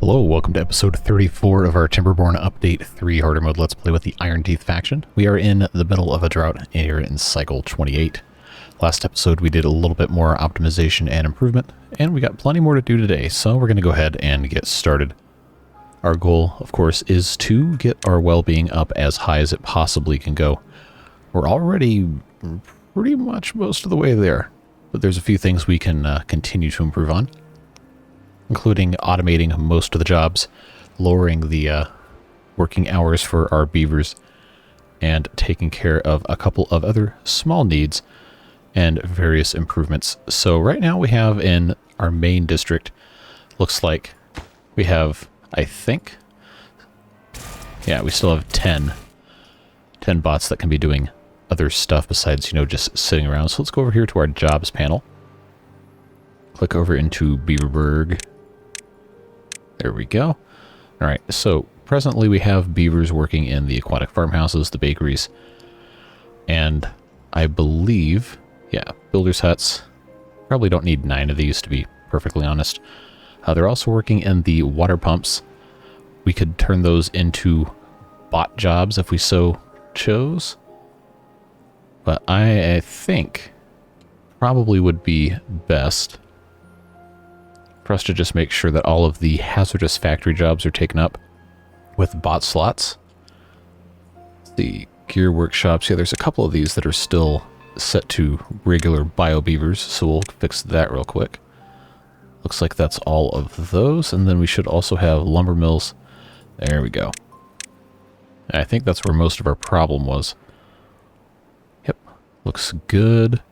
Hello, welcome to episode 34 of our Timberborn Update 3 Harder Mode Let's Play with the Iron Teeth faction. We are in the middle of a drought here in cycle 28. Last episode we did a little bit more optimization and improvement, and we got plenty more to do today, so we're going to go ahead and get started. Our goal, of course, is to get our well-being up as high as it possibly can go. We're already pretty much most of the way there, but there's a few things we can continue to improve on, including automating most of the jobs, lowering the working hours for our beavers, and taking care of a couple of other small needs and various improvements. So right now we have in our main district, looks like we have, I think, yeah, we still have 10 bots that can be doing other stuff besides, you know, just sitting around. So let's go over here to our jobs panel. Click over into Beaverburg. There we go. All right, so presently we have beavers working in the aquatic farmhouses, the bakeries, and I believe, yeah, builders' huts. Probably don't need 9 of these, to be perfectly honest. They're also working in the water pumps. We could turn those into bot jobs if we so chose, but I think probably would be best for us to just make sure that all of the hazardous factory jobs are taken up with bot slots. The gear workshops, yeah, there's a couple of these that are still set to regular bio beavers, so we'll fix that real quick. Looks like that's all of those, and then we should also have lumber mills. There we go. I think that's where most of our problem was. Yep, looks good.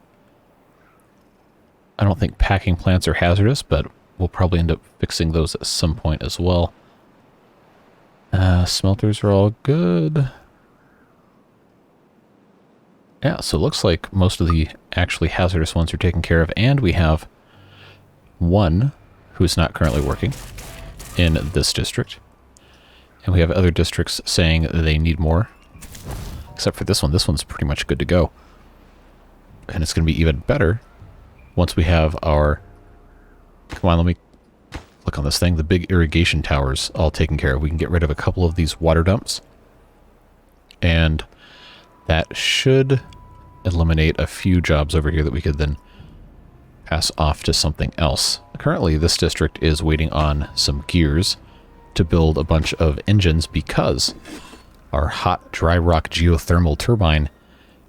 I don't think packing plants are hazardous, but we'll probably end up fixing those at some point as well. Smelters are all good. Yeah, so it looks like most of the actually hazardous ones are taken care of, and we have one who's not currently working in this district. And we have other districts saying they need more, except for this one. This one's pretty much good to go. And it's going to be even better once we have our... Come on, let me click on this thing. The big irrigation towers all taken care of. We can get rid of a couple of these water dumps, and that should eliminate a few jobs over here that we could then pass off to something else. Currently, this district is waiting on some gears to build a bunch of engines because our hot dry rock geothermal turbine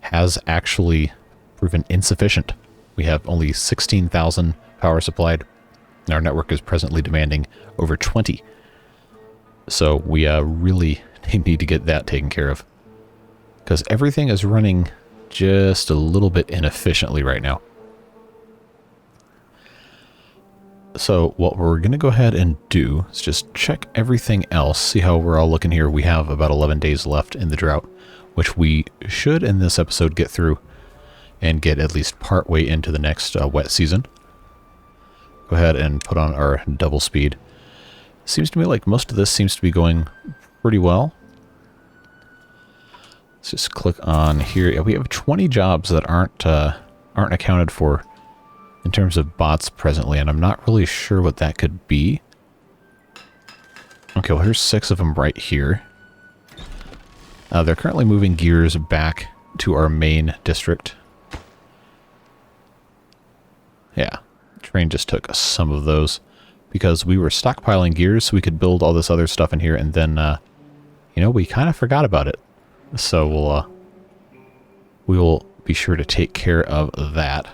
has actually proven insufficient. We have only 16,000 power supplied. Our network is presently demanding over 20. So we really need to get that taken care of, because everything is running just a little bit inefficiently right now. So what we're going to go ahead and do is just check everything else, see how we're all looking here. We have about 11 days left in the drought, which we should in this episode get through and get at least part way into the next wet season. Go ahead and put on our double speed. Seems to me like most of this seems to be going pretty well. Let's just click on here. Yeah, we have 20 jobs that aren't accounted for in terms of bots presently, and I'm not really sure what that could be. Okay, well, here's 6 of them right here. They're currently moving gears back to our main district. Yeah. Train just took some of those because we were stockpiling gears so we could build all this other stuff in here, and then you know, we kind of forgot about it, so we will be sure to take care of that.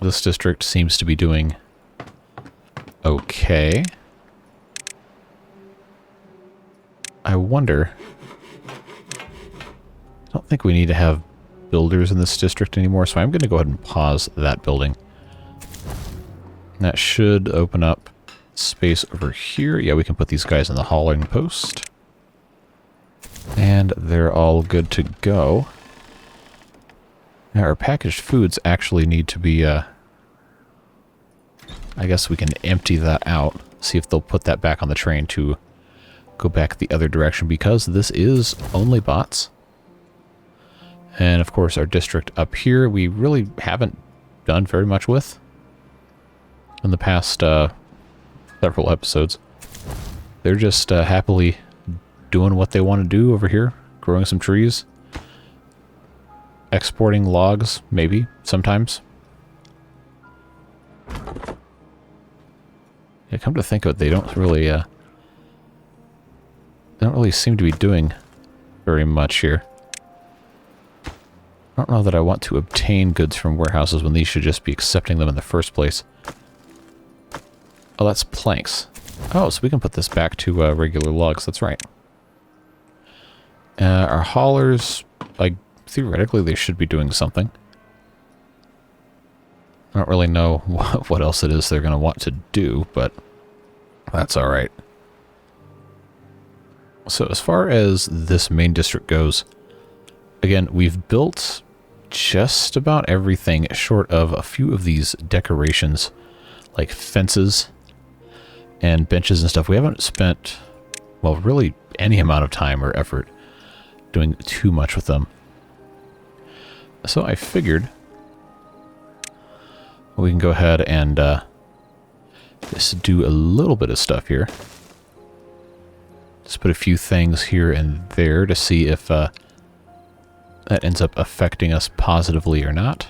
This district seems to be doing okay. I wonder, I don't think we need to have builders in this district anymore, so I'm going to go ahead and pause that building. That should open up space over here. Yeah, we can put these guys in the hauling post. And they're all good to go. Now, our packaged foods actually need to be, I guess we can empty that out. See if they'll put that back on the train to go back the other direction, because this is only bots. And, of course, our district up here, we really haven't done very much with in the past several episodes. They're just happily doing what they want to do over here. Growing some trees. Exporting logs, maybe, sometimes. Yeah, come to think of it, they don't really seem to be doing very much here. I don't know that I want to obtain goods from warehouses when these should just be accepting them in the first place. Oh, that's planks. Oh, so we can put this back to regular logs, that's right. Our haulers, like, theoretically they should be doing something. I don't really know what else it is they're going to want to do, but that's alright. So as far as this main district goes, again, we've built just about everything short of a few of these decorations, like fences and benches and stuff. We haven't spent, well, really any amount of time or effort doing too much with them. So I figured we can go ahead and just do a little bit of stuff here. Just put a few things here and there to see if that ends up affecting us positively or not.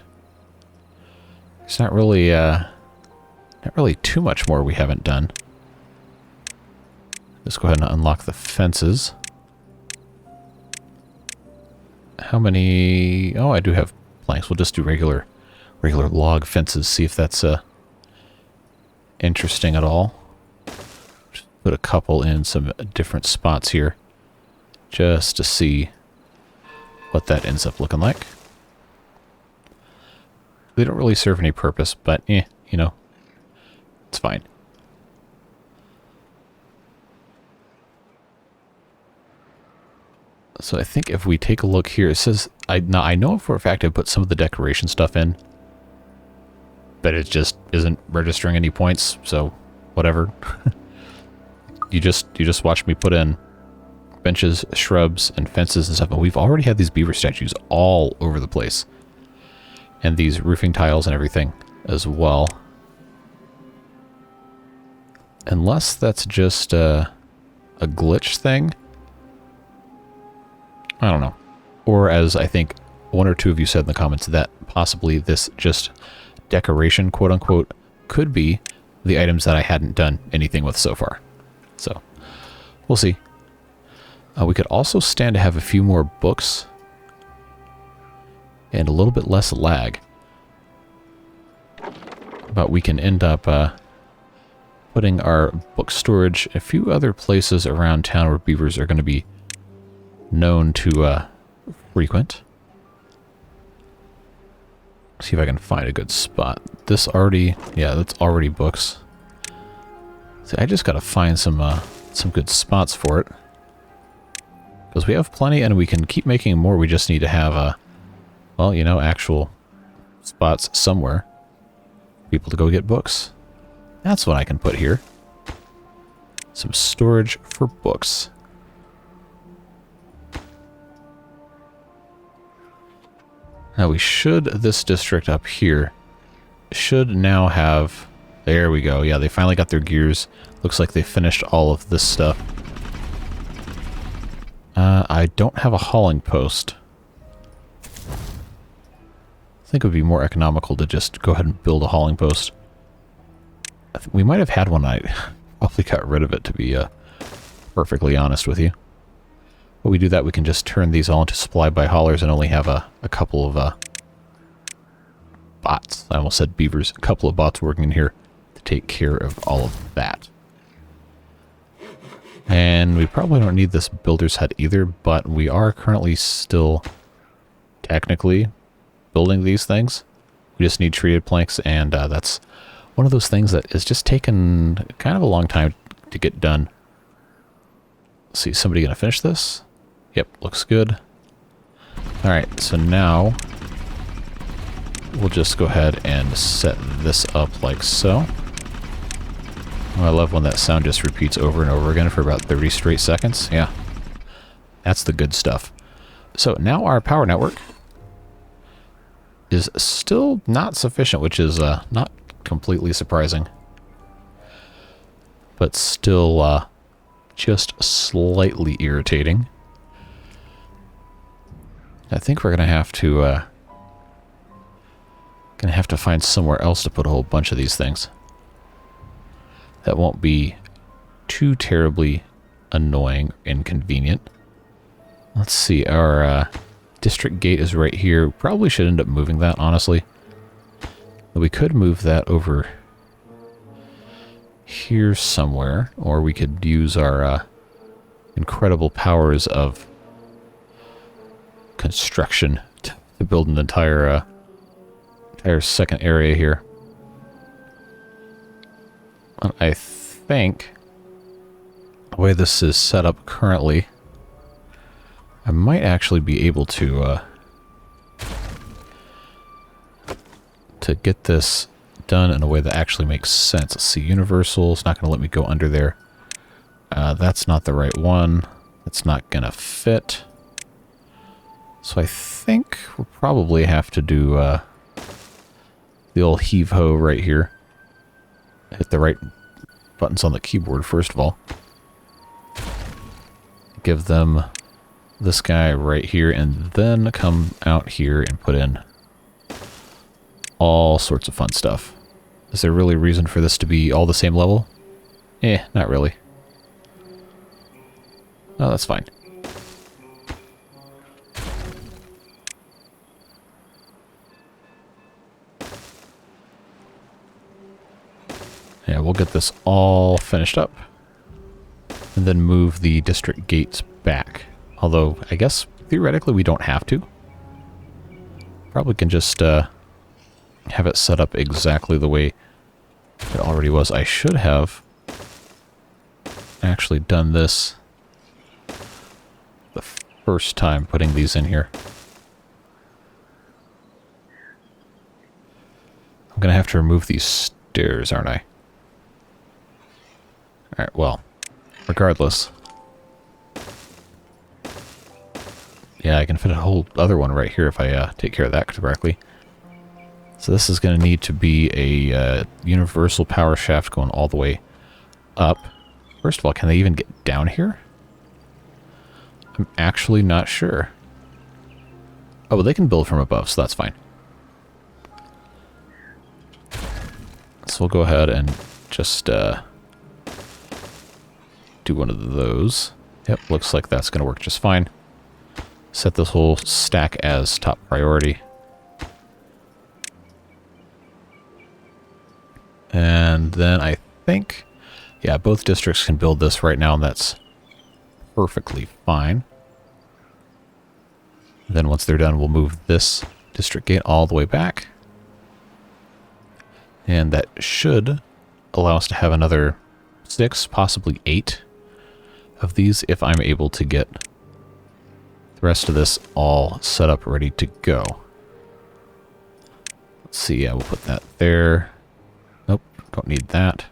It's not really too much more we haven't done. Let's go ahead and unlock the fences. How many? Oh, I do have planks. We'll just do regular log fences. See if that's interesting at all. Just put a couple in some different spots here, just to see what that ends up looking like. They don't really serve any purpose, but you know, it's fine. So I think if we take a look here, it says, I know for a fact I put some of the decoration stuff in, but it just isn't registering any points, so whatever. You just watch me put in benches, shrubs, and fences and stuff, and we've already had these beaver statues all over the place. And these roofing tiles and everything as well. Unless that's just a glitch thing. I don't know. Or as I think one or two of you said in the comments, that possibly this just decoration, quote unquote, could be the items that I hadn't done anything with so far. So, we'll see. We could also stand to have a few more books and a little bit less lag. But we can end up putting our book storage in a few other places around town where beavers are going to be known to frequent. See if I can find a good spot. This already, yeah, that's already books. See, I just got to find some good spots for it. Because we have plenty and we can keep making more. We just need to have, well, you know, actual spots somewhere. People to go get books. That's what I can put here. Some storage for books. Now we should, this district up here, should now have, there we go. Yeah, they finally got their gears. Looks like they finished all of this stuff. I don't have a hauling post. I think it would be more economical to just go ahead and build a hauling post. We might have had one. I probably got rid of it, to be perfectly honest with you. When we do that, we can just turn these all into supply by haulers and only have a couple of bots. I almost said beavers. A couple of bots working in here to take care of all of that. And we probably don't need this builder's hut either, but we are currently still technically building these things. We just need treated planks, and that's one of those things that is just taken kind of a long time to get done. Let's see, somebody gonna finish this? Yep, looks good. Alright, so now we'll just go ahead and set this up like so. Oh, I love when that sound just repeats over and over again for about 30 straight seconds. Yeah, that's the good stuff. So now our power network is still not sufficient, which is not completely surprising. But still just slightly irritating. I think we're gonna have to find somewhere else to put a whole bunch of these things. That won't be too terribly annoying or inconvenient. Let's see, our district gate is right here. Probably should end up moving that, honestly. But we could move that over here somewhere, or we could use our incredible powers of construction to build an entire second area here. I think the way this is set up currently, I might actually be able to get this done in a way that actually makes sense. Let's see, universal is not going to let me go under there. That's not the right one. That's not going to fit. So I think we'll probably have to do the old heave-ho right here. Hit the right buttons on the keyboard first of all. Give them this guy right here, and then come out here and put in all sorts of fun stuff. Is there really a reason for this to be all the same level? Not really. Oh, that's fine. Yeah, we'll get this all finished up. And then move the district gates back. Although, I guess, theoretically, we don't have to. Probably can just have it set up exactly the way it already was. I should have actually done this the first time putting these in here. I'm going to have to remove these stairs, aren't I? Alright, well, regardless. Yeah, I can fit a whole other one right here if I take care of that correctly. So this is going to need to be a universal power shaft going all the way up. First of all, can they even get down here? I'm actually not sure. Oh, well, they can build from above, so that's fine. So we'll go ahead and just do one of those. Yep, looks like that's going to work just fine. Set this whole stack as top priority. And then I think, yeah, both districts can build this right now, and that's perfectly fine. Then once they're done, we'll move this district gate all the way back. And that should allow us to have another 6, possibly 8 of these if I'm able to get the rest of this all set up, ready to go. Let's see, yeah, we'll put that there. Nope, don't need that.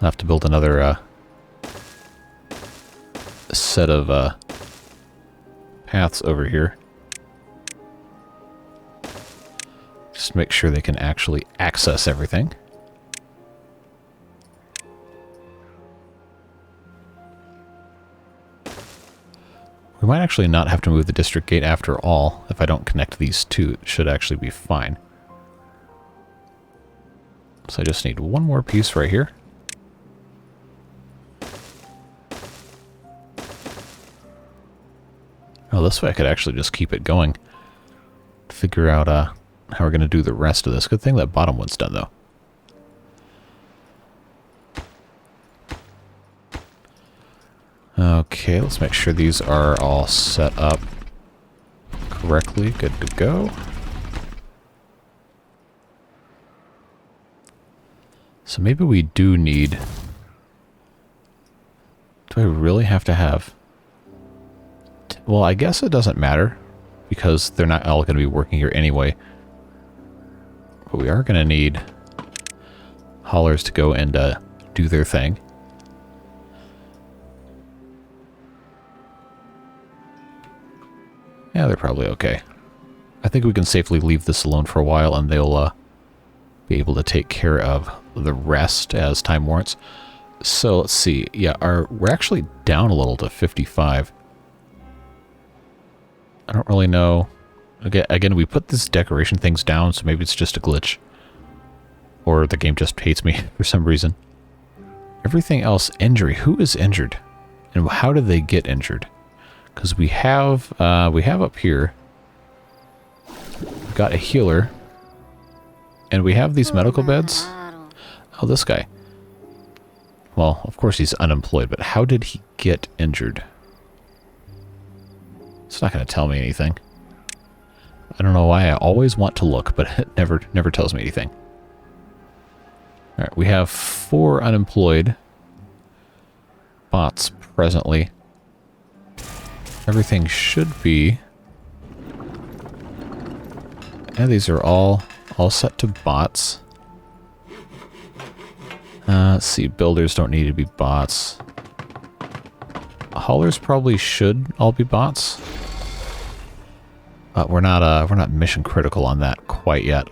I'll have to build another set of paths over here. Just make sure they can actually access everything. We might actually not have to move the district gate after all. If I don't connect these two, it should actually be fine. So I just need one more piece right here. Oh, this way I could actually just keep it going. Figure out how we're going to do the rest of this. Good thing that bottom one's done, though. Okay, let's make sure these are all set up correctly. Good to go. So maybe we do need... Do I really have to have... Well, I guess it doesn't matter, because they're not all going to be working here anyway. But we are going to need haulers to go and do their thing. Yeah, they're probably okay. I think we can safely leave this alone for a while, and they'll be able to take care of the rest as time warrants. So let's see. Yeah, we're actually down a little to 55. I don't really know. Again, we put this decoration things down, so maybe it's just a glitch. Or the game just hates me for some reason. Everything else, injury. Who is injured? And how did they get injured? Because we have up here, we've got a healer. And we have these medical beds. Oh, this guy. Well, of course he's unemployed, but how did he get injured? It's not going to tell me anything. I don't know why I always want to look, but it never tells me anything. Alright, we have 4 unemployed bots presently. Everything should be... Yeah, these are all set to bots. Let's see, builders don't need to be bots. Haulers probably should all be bots. But we're not mission critical on that quite yet.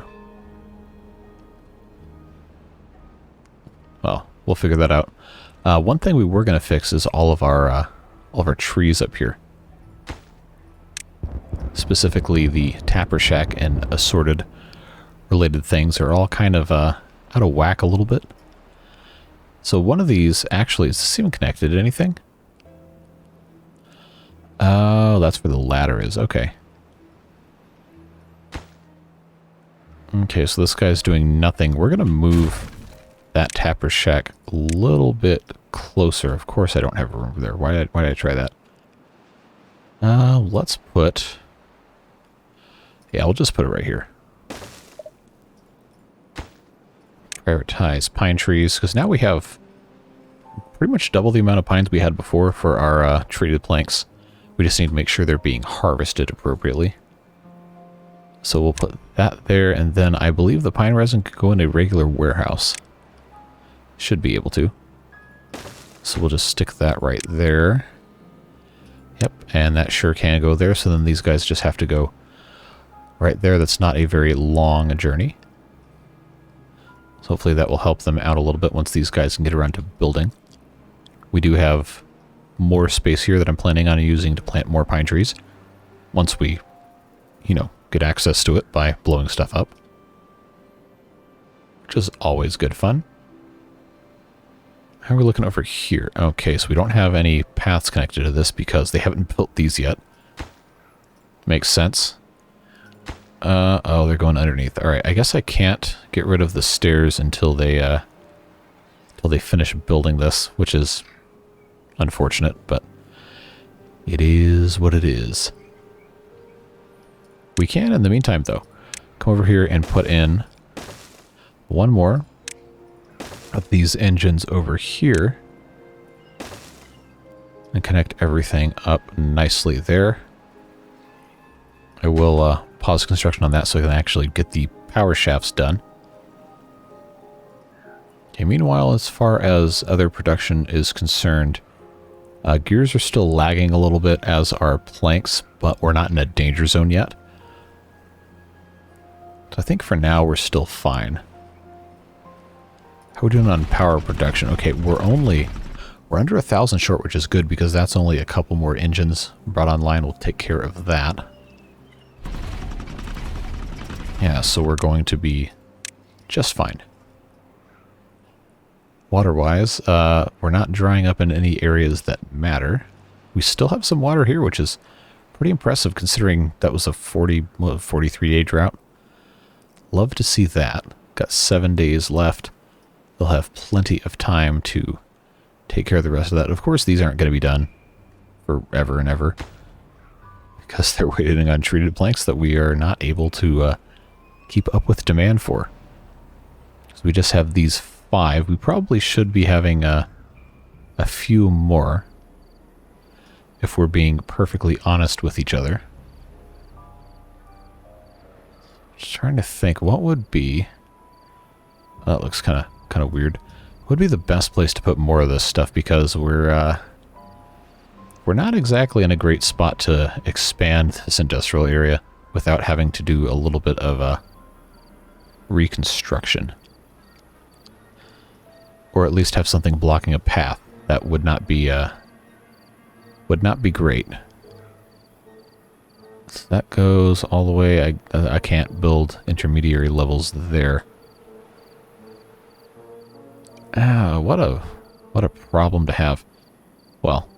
Well, we'll figure that out. One thing we were going to fix is all of our trees up here. Specifically the tapper shack and assorted related things are all kind of out of whack a little bit. So one of these actually, is this even connected to anything? Oh, that's where the ladder is. Okay. Okay, so this guy's doing nothing. We're going to move that tapper shack a little bit closer. Of course I don't have room there. Why did I try that? Let's put... Yeah, we'll just put it right here. Prioritize pine trees, because now we have pretty much double the amount of pines we had before for our treated planks. We just need to make sure they're being harvested appropriately. So we'll put that there, and then I believe the pine resin could go in a regular warehouse. Should be able to. So we'll just stick that right there. Yep, and that sure can go there, so then these guys just have to go right there. That's not a very long journey. So hopefully that will help them out a little bit once these guys can get around to building. We do have more space here that I'm planning on using to plant more pine trees. Once we, get access to it by blowing stuff up. Which is always good fun. How are we looking over here? Okay, so we don't have any paths connected to this because they haven't built these yet. Makes sense. Oh, they're going underneath. Alright, I guess I can't get rid of the stairs until they finish building this, which is unfortunate, but it is what it is. We can, in the meantime, though, come over here and put in one more of these engines over here and connect everything up nicely there. I will pause construction on that so I can actually get the power shafts done. Okay, meanwhile, as far as other production is concerned, gears are still lagging a little bit, as are planks, but we're not in a danger zone yet. So I think for now we're still fine. How are we doing on power production? Okay, we're under 1,000 short, which is good because that's only a couple more engines brought online. We'll take care of that. Yeah, so we're going to be just fine. Water-wise, we're not drying up in any areas that matter. We still have some water here, which is pretty impressive considering that was a 43-day drought. Love to see that. Got 7 days left. They'll have plenty of time to take care of the rest of that. Of course, these aren't going to be done forever and ever because they're waiting on treated planks that we are not able to keep up with demand for. So we just have these 5. We probably should be having a few more if we're being perfectly honest with each other. Just trying to think what would be... That looks kind of weird. What would be the best place to put more of this stuff, because we're not exactly in a great spot to expand this industrial area without having to do a little bit of reconstruction. Or at least have something blocking a path. That would not be great. So that goes all the way. I can't build intermediary levels there. Ah, what a problem to have. Well,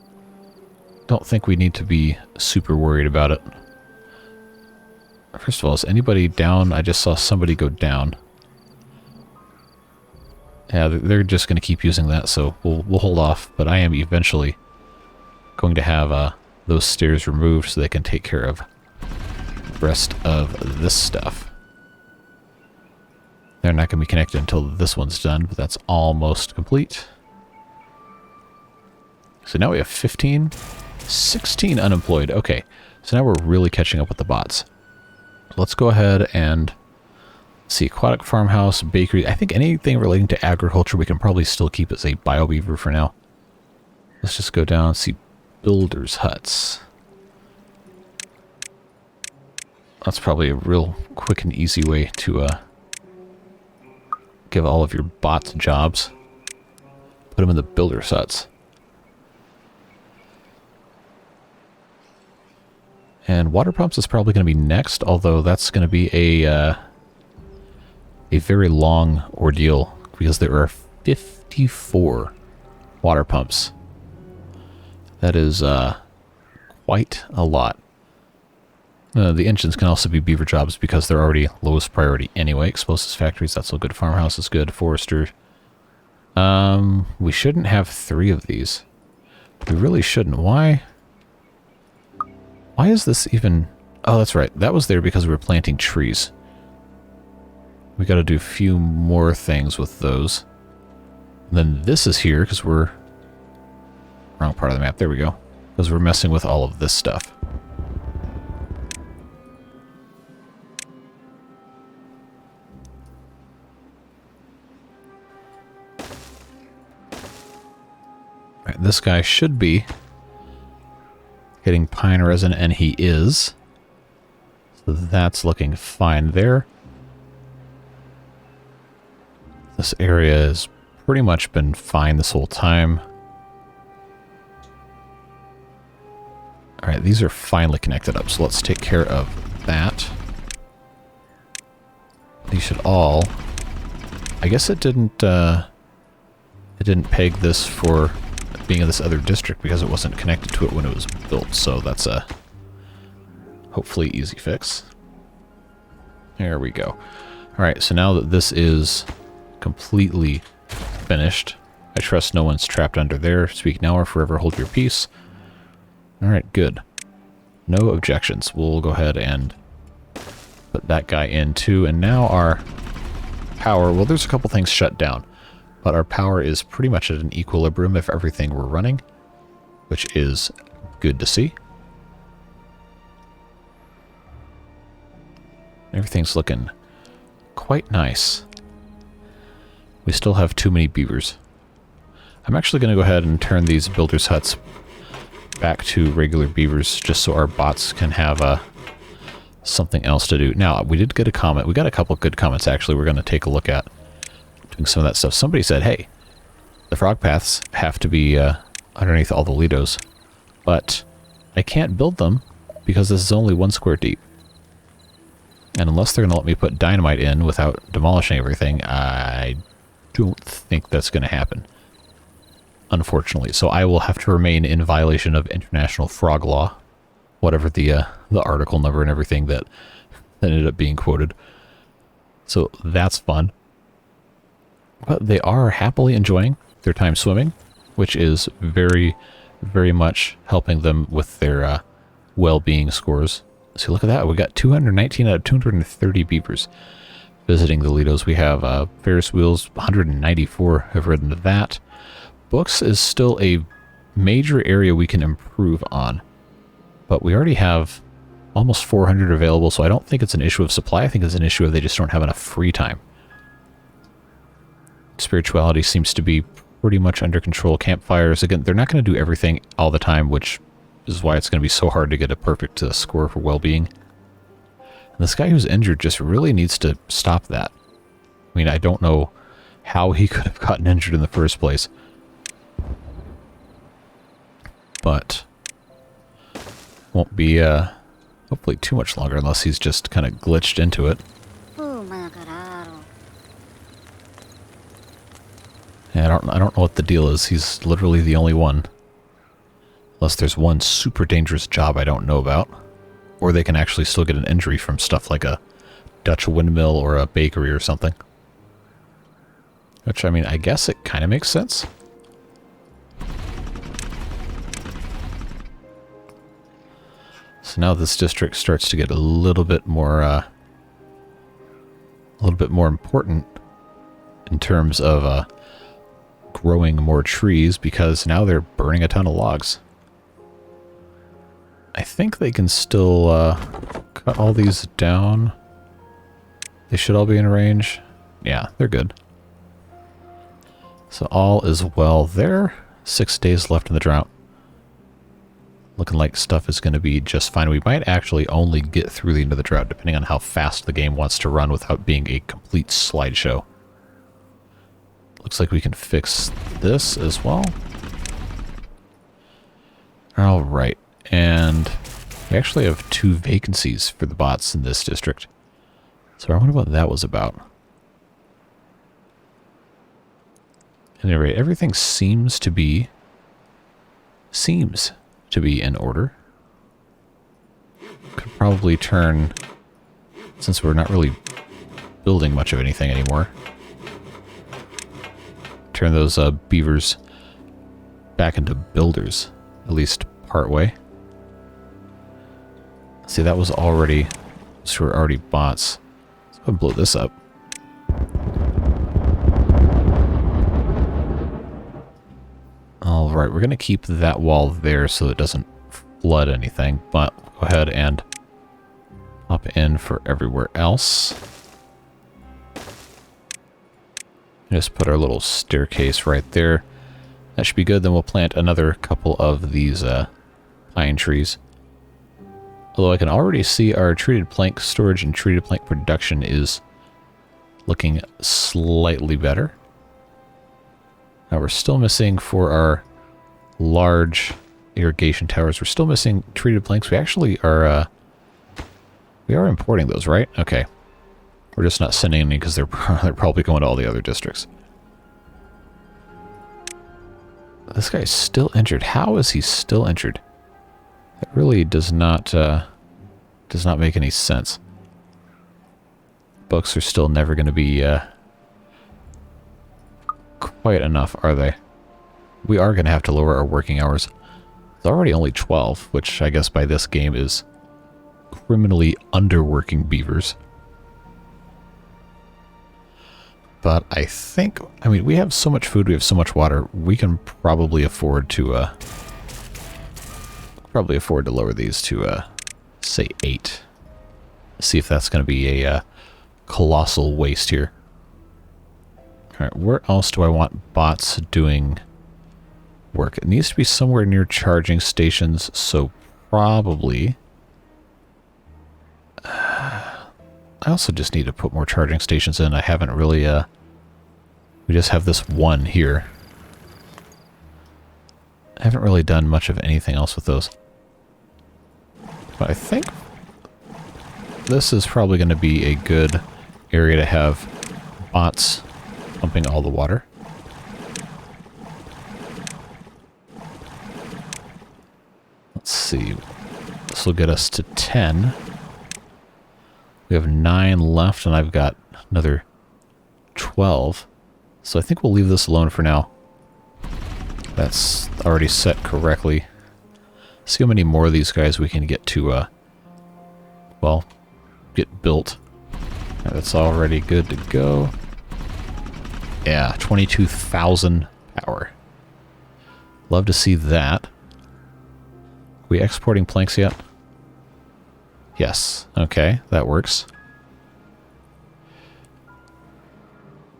don't think we need to be super worried about it. First of all, is anybody down? I just saw somebody go down. Yeah, they're just going to keep using that, so we'll hold off. But I am eventually going to have those stairs removed so they can take care of the rest of this stuff. They're not going to be connected until this one's done, but that's almost complete. So now we have 15, 16 unemployed. Okay, so now we're really catching up with the bots. Let's go ahead and see, aquatic farmhouse, bakery. I think anything relating to agriculture we can probably still keep as a bio-beaver for now. Let's just go down and see builders' huts. That's probably a real quick and easy way to give all of your bots jobs. Put them in the builders' huts. And water pumps is probably going to be next, although that's going to be a very long ordeal because there are 54 water pumps. That is quite a lot. The engines can also be beaver jobs because they're already lowest priority anyway. Explosives factories, that's so good. Farmhouse is good. Forestry. We shouldn't have 3 of these. We really shouldn't. Why? Why is this even... Oh, that's right. That was there because we were planting trees. We got to do a few more things with those. And then this is here because we're... Wrong part of the map. There we go. Because we're messing with all of this stuff. Alright, this guy should be getting pine resin, and he is. So that's looking fine there. This area has pretty much been fine this whole time. Alright, these are finally connected up, so let's take care of that. These should all... I guess it didn't peg this for being in this other district because it wasn't connected to it when it was built, so that's a hopefully easy fix. There we go. Alright, so now that this is completely finished, I trust no one's trapped under there. Speak now or forever hold your peace. Alright, good. No objections. We'll go ahead and put that guy in too, and now our power, well, there's a couple things shut down. But our power is pretty much at an equilibrium if everything were running, which is good to see. Everything's looking quite nice. We still have too many beavers. I'm actually going to go ahead and turn these builders' huts back to regular beavers just so our bots can have something else to do. Now, we did get a comment. We got a couple good comments, actually, we're going to take a look at. Some of that stuff. Somebody said, hey, the frog paths have to be underneath all the Lidos, but I can't build them because this is only 1 square deep. And unless they're going to let me put dynamite in without demolishing everything, I don't think that's going to happen, unfortunately. So I will have to remain in violation of international frog law, whatever the article number and everything that ended up being quoted. So that's fun. But they are happily enjoying their time swimming, which is very, very much helping them with their well-being scores. See, look at that. We got 219 out of 230 beavers visiting the Lidos. We have Ferris Wheels, 194 have ridden that. Books is still a major area we can improve on. But we already have almost 400 available, so I don't think it's an issue of supply. I think it's an issue of they just don't have enough free time. Spirituality seems to be pretty much under control. Campfires, again, they're not going to do everything all the time, which is why it's going to be so hard to get a perfect score for well-being. And this guy who's injured just really needs to stop that. mean, I don't know how he could have gotten injured in the first place. But won't be hopefully too much longer unless he's just kind of glitched into it. Yeah, I don't know what the deal is. He's literally the only one. Unless there's one super dangerous job I don't know about. Or they can actually still get an injury from stuff like a Dutch windmill or a bakery or something. Which, I mean, I guess it kind of makes sense. So now this district starts to get a little bit more important in terms of growing more trees, because now they're burning a ton of logs. I think they can still cut all these down. They should all be in range. Yeah, they're good. So all is well there. 6 days left in the drought. Looking like stuff is going to be just fine. We might actually only get through the end of the drought depending on how fast the game wants to run without being a complete slideshow. Looks like we can fix this as well. Alright, and we actually have 2 vacancies for the bots in this district. So I wonder what that was about. At any rate, everything seems to be in order. Could probably turn, since we're not really building much of anything anymore, turn those beavers back into builders, at least part way. See, that was already, so we're already bots. Let's go and blow this up. Alright, we're going to keep that wall there so it doesn't flood anything, but go ahead and hop in for everywhere else. Just put our little staircase right there. That should be good. Then we'll plant another couple of these pine trees. Although I can already see our treated plank storage and treated plank production is looking slightly better. Now we're still missing for our large irrigation towers. We're still missing treated planks. We actually are we are importing those, right? Okay. We're just not sending any because they're probably going to all the other districts. This guy's still injured. How is he still injured? That really does not make any sense. Books are still never going to be quite enough, are they? We are going to have to lower our working hours. It's already only 12, which I guess by this game is criminally underworking beavers. But I think, I mean, we have so much food, we have so much water, we can probably afford to lower these to say 8. See if that's going to be a colossal waste here. Alright, where else do I want bots doing work? It needs to be somewhere near charging stations, so probably... I also just need to put more charging stations in. I haven't really, we just have this one here. I haven't really done much of anything else with those. But I think this is probably going to be a good area to have bots pumping all the water. Let's see. This will get us to 10. We have 9 left, and I've got another 12. So I think we'll leave this alone for now. That's already set correctly. See how many more of these guys we can get to, well, get built. That's already good to go. Yeah, 22,000 power. Love to see that. Are we exporting planks yet? Yes. Okay, that works.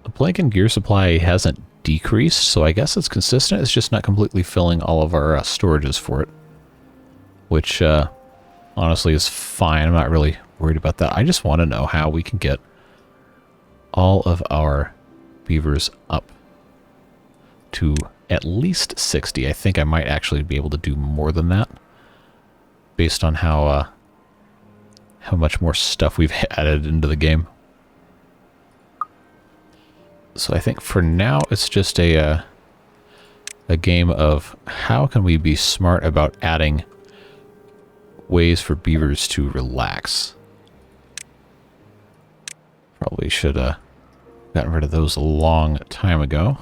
The plank and gear supply hasn't decreased, so I guess it's consistent. It's just not completely filling all of our storages for it. Which, honestly, is fine. I'm not really worried about that. I just want to know how we can get all of our beavers up to at least 60. I think I might actually be able to do more than that based on how much more stuff we've added into the game. So I think for now it's just a game of how can we be smart about adding ways for beavers to relax. Probably should have gotten rid of those a long time ago.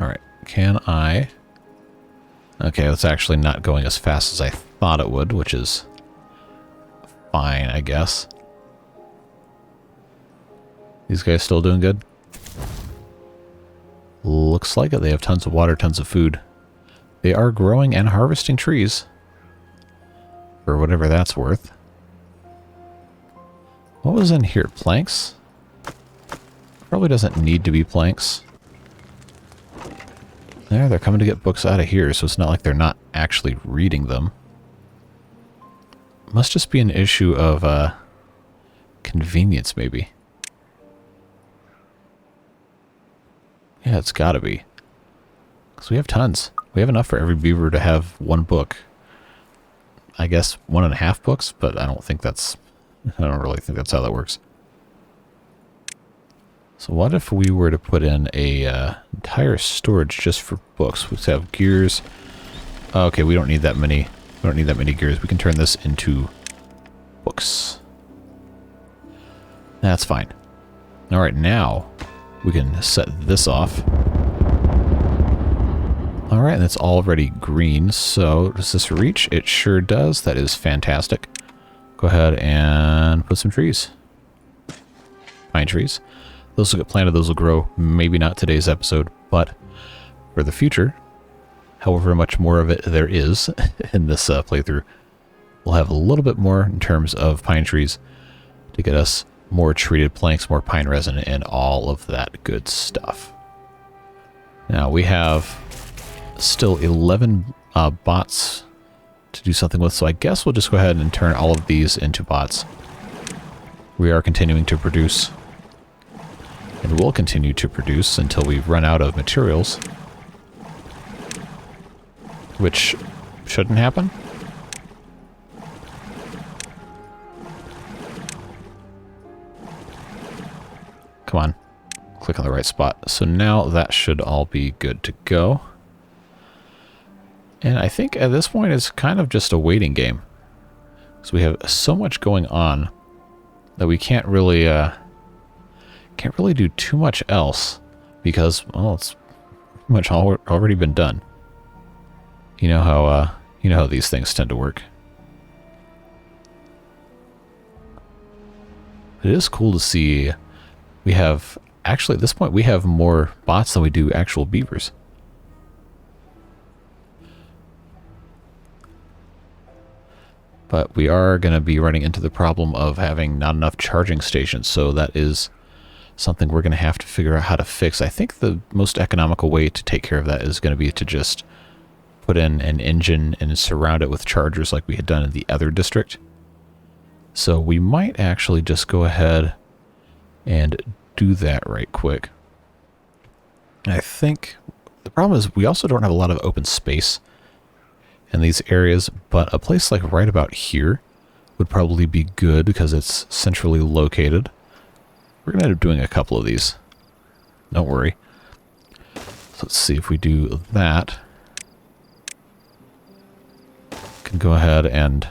Alright, can I... Okay, that's actually not going as fast as I thought it would, which is fine, I guess. These guys still doing good? Looks like it. They have tons of water, tons of food. They are growing and harvesting trees. For whatever that's worth. What was in here? Planks? Probably doesn't need to be planks. There, they're coming to get books out of here, so it's not like they're not actually reading them. Must just be an issue of convenience, maybe. Yeah, it's gotta be. Because we have tons. We have enough for every beaver to have one book. I guess 1.5 books, but I don't think that's... I don't really think that's how that works. So what if we were to put in a entire storage just for books? We have gears. Oh, okay, we don't need that many. We don't need that many gears. We can turn this into books. That's fine. All right, now we can set this off. All right, and it's already green. So does this reach? It sure does. That is fantastic. Go ahead and put some trees. Pine trees. Those will get planted, those will grow. Maybe not today's episode, but for the future, however much more of it there is in this playthrough, we'll have a little bit more in terms of pine trees to get us more treated planks, more pine resin, and all of that good stuff. Now, we have still 11 bots to do something with, so I guess we'll just go ahead and turn all of these into bots. We are continuing to produce. And we'll continue to produce until we run out of materials. Which shouldn't happen. Come on. Click on the right spot. So now that should all be good to go. And I think at this point it's kind of just a waiting game. So we have so much going on that we can't really do too much else because, well, it's pretty much already been done. You know how these things tend to work. It is cool to see. We have actually at this point we have more bots than we do actual beavers. But we are going to be running into the problem of having not enough charging stations, so that is something we're going to have to figure out how to fix. I think the most economical way to take care of that is going to be to just put in an engine and surround it with chargers like we had done in the other district. So we might actually just go ahead and do that right quick. I think the problem is we also don't have a lot of open space in these areas, but a place like right about here would probably be good because it's centrally located. We're going to end up doing a couple of these. Don't worry. So let's see if we do that. Can go ahead and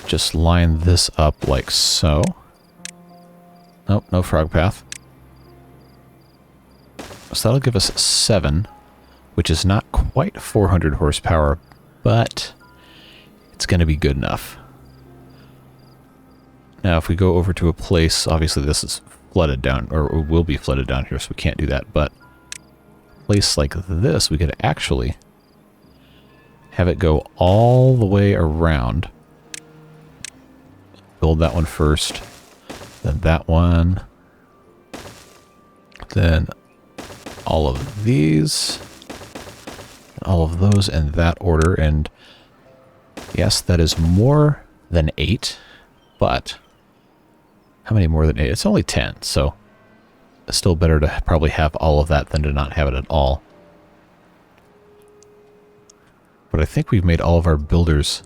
just line this up like so. Nope, no frog path. So that'll give us 7, which is not quite 400 horsepower, but it's going to be good enough. Now, if we go over to a place, obviously this is flooded down, or will be flooded down here, so we can't do that, but a place like this, we could actually have it go all the way around. Build that one first, then that one, then all of these, all of those in that order, and yes, that is more than 8, but how many more than 8? It's only 10, so it's still better to probably have all of that than to not have it at all. But I think we've made all of our builders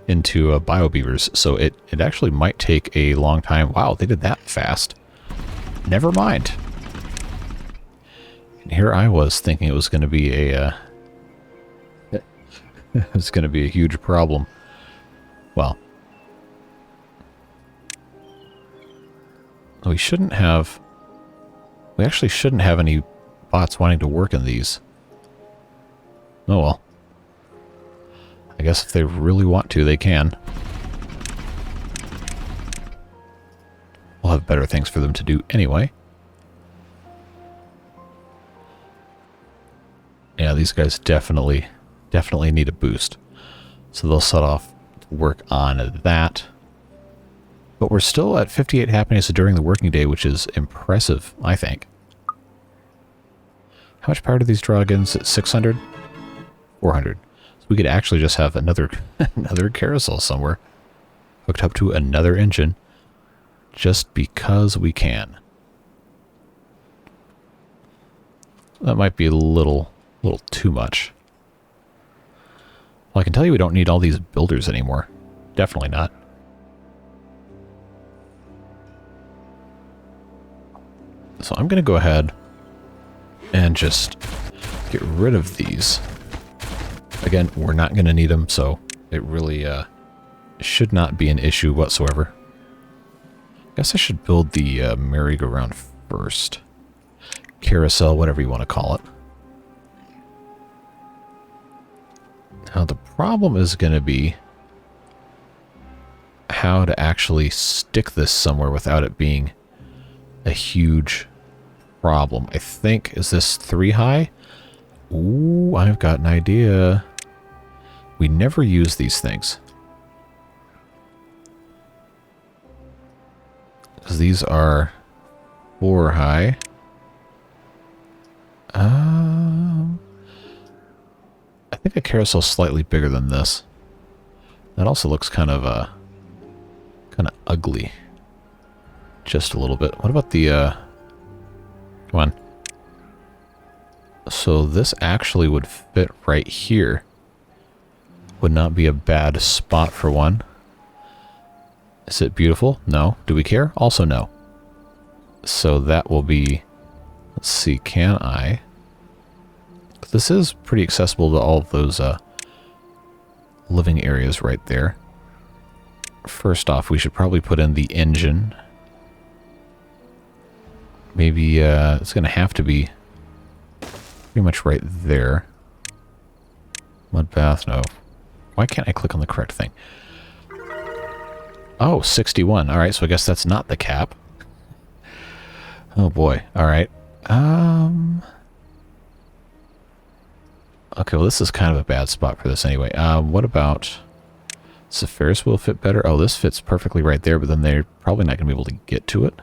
into bio beavers, so it actually might take a long time. Wow, they did that fast. Never mind. And here I was thinking it was going to be a it's going to be a huge problem. Well, we actually shouldn't have any bots wanting to work in these. Oh well. I guess if they really want to, they can. We'll have better things for them to do anyway. Yeah, these guys definitely need a boost. So they'll set off work on that. But we're still at 58 happiness during the working day, which is impressive, I think. How much power do these draw again? 600? 400. So we could actually just have another carousel somewhere hooked up to another engine just because we can. That might be a little too much. Well, I can tell you we don't need all these builders anymore. Definitely not. So I'm going to go ahead and just get rid of these. Again, we're not going to need them, so it really should not be an issue whatsoever. I guess I should build the merry-go-round first. Carousel, whatever you want to call it. Now the problem is going to be how to actually stick this somewhere without it being a huge problem. I think, is this 3 high? Ooh, I've got an idea. We never use these things. Because these are 4 high. I think a carousel is slightly bigger than this. That also looks kind of ugly. Just a little bit. What about the come on. So this actually would fit right here. Would not be a bad spot for one. Is it beautiful? No. Do we care? Also no. So that will be, let's see, can I? This is pretty accessible to all of those living areas right there. First off, we should probably put in the engine. Maybe it's going to have to be pretty much right there. Mud bath, no. Why can't I click on the correct thing? Oh, 61. All right, so I guess that's not the cap. Oh boy. All right. Okay, well this is kind of a bad spot for this anyway. What about... Does the Ferris wheel fit better? Oh, this fits perfectly right there, but then they're probably not going to be able to get to it.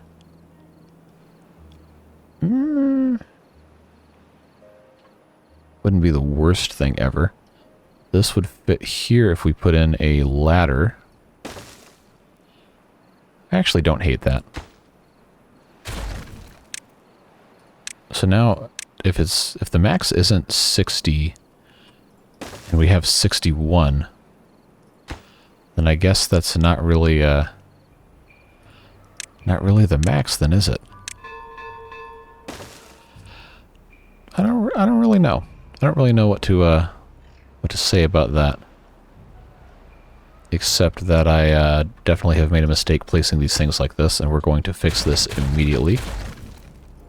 Wouldn't be the worst thing ever. This would fit here if we put in a ladder. I actually don't hate that. So now, if the max isn't 60, and we have 61, then I guess that's not really the max, then, is it? I don't really know. I don't really know what to say about that. Except that I definitely have made a mistake placing these things like this, and we're going to fix this immediately.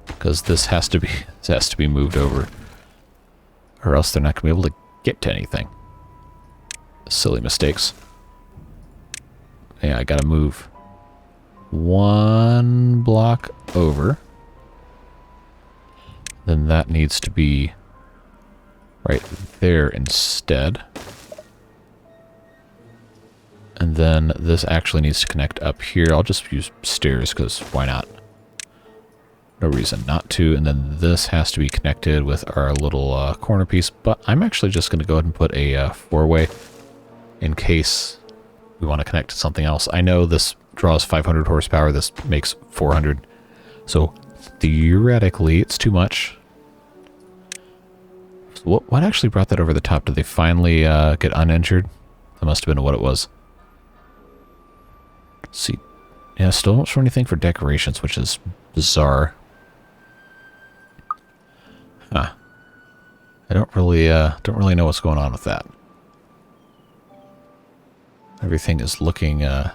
Because this has to be moved over. Or else they're not going to be able to get to anything. Silly mistakes. Yeah, I gotta move 1 block over. Then that needs to be right there instead. And then this actually needs to connect up here. I'll just use stairs because why not? No reason not to. And then this has to be connected with our little corner piece. But I'm actually just going to go ahead and put a 4-way in case we want to connect to something else. I know this draws 500 horsepower, this makes 400. So theoretically, it's too much. So what actually brought that over the top? Did they finally get uninjured? That must have been what it was. Let's see. Yeah, still don't show anything for decorations, which is bizarre. Huh. I don't really know what's going on with that. Everything is looking a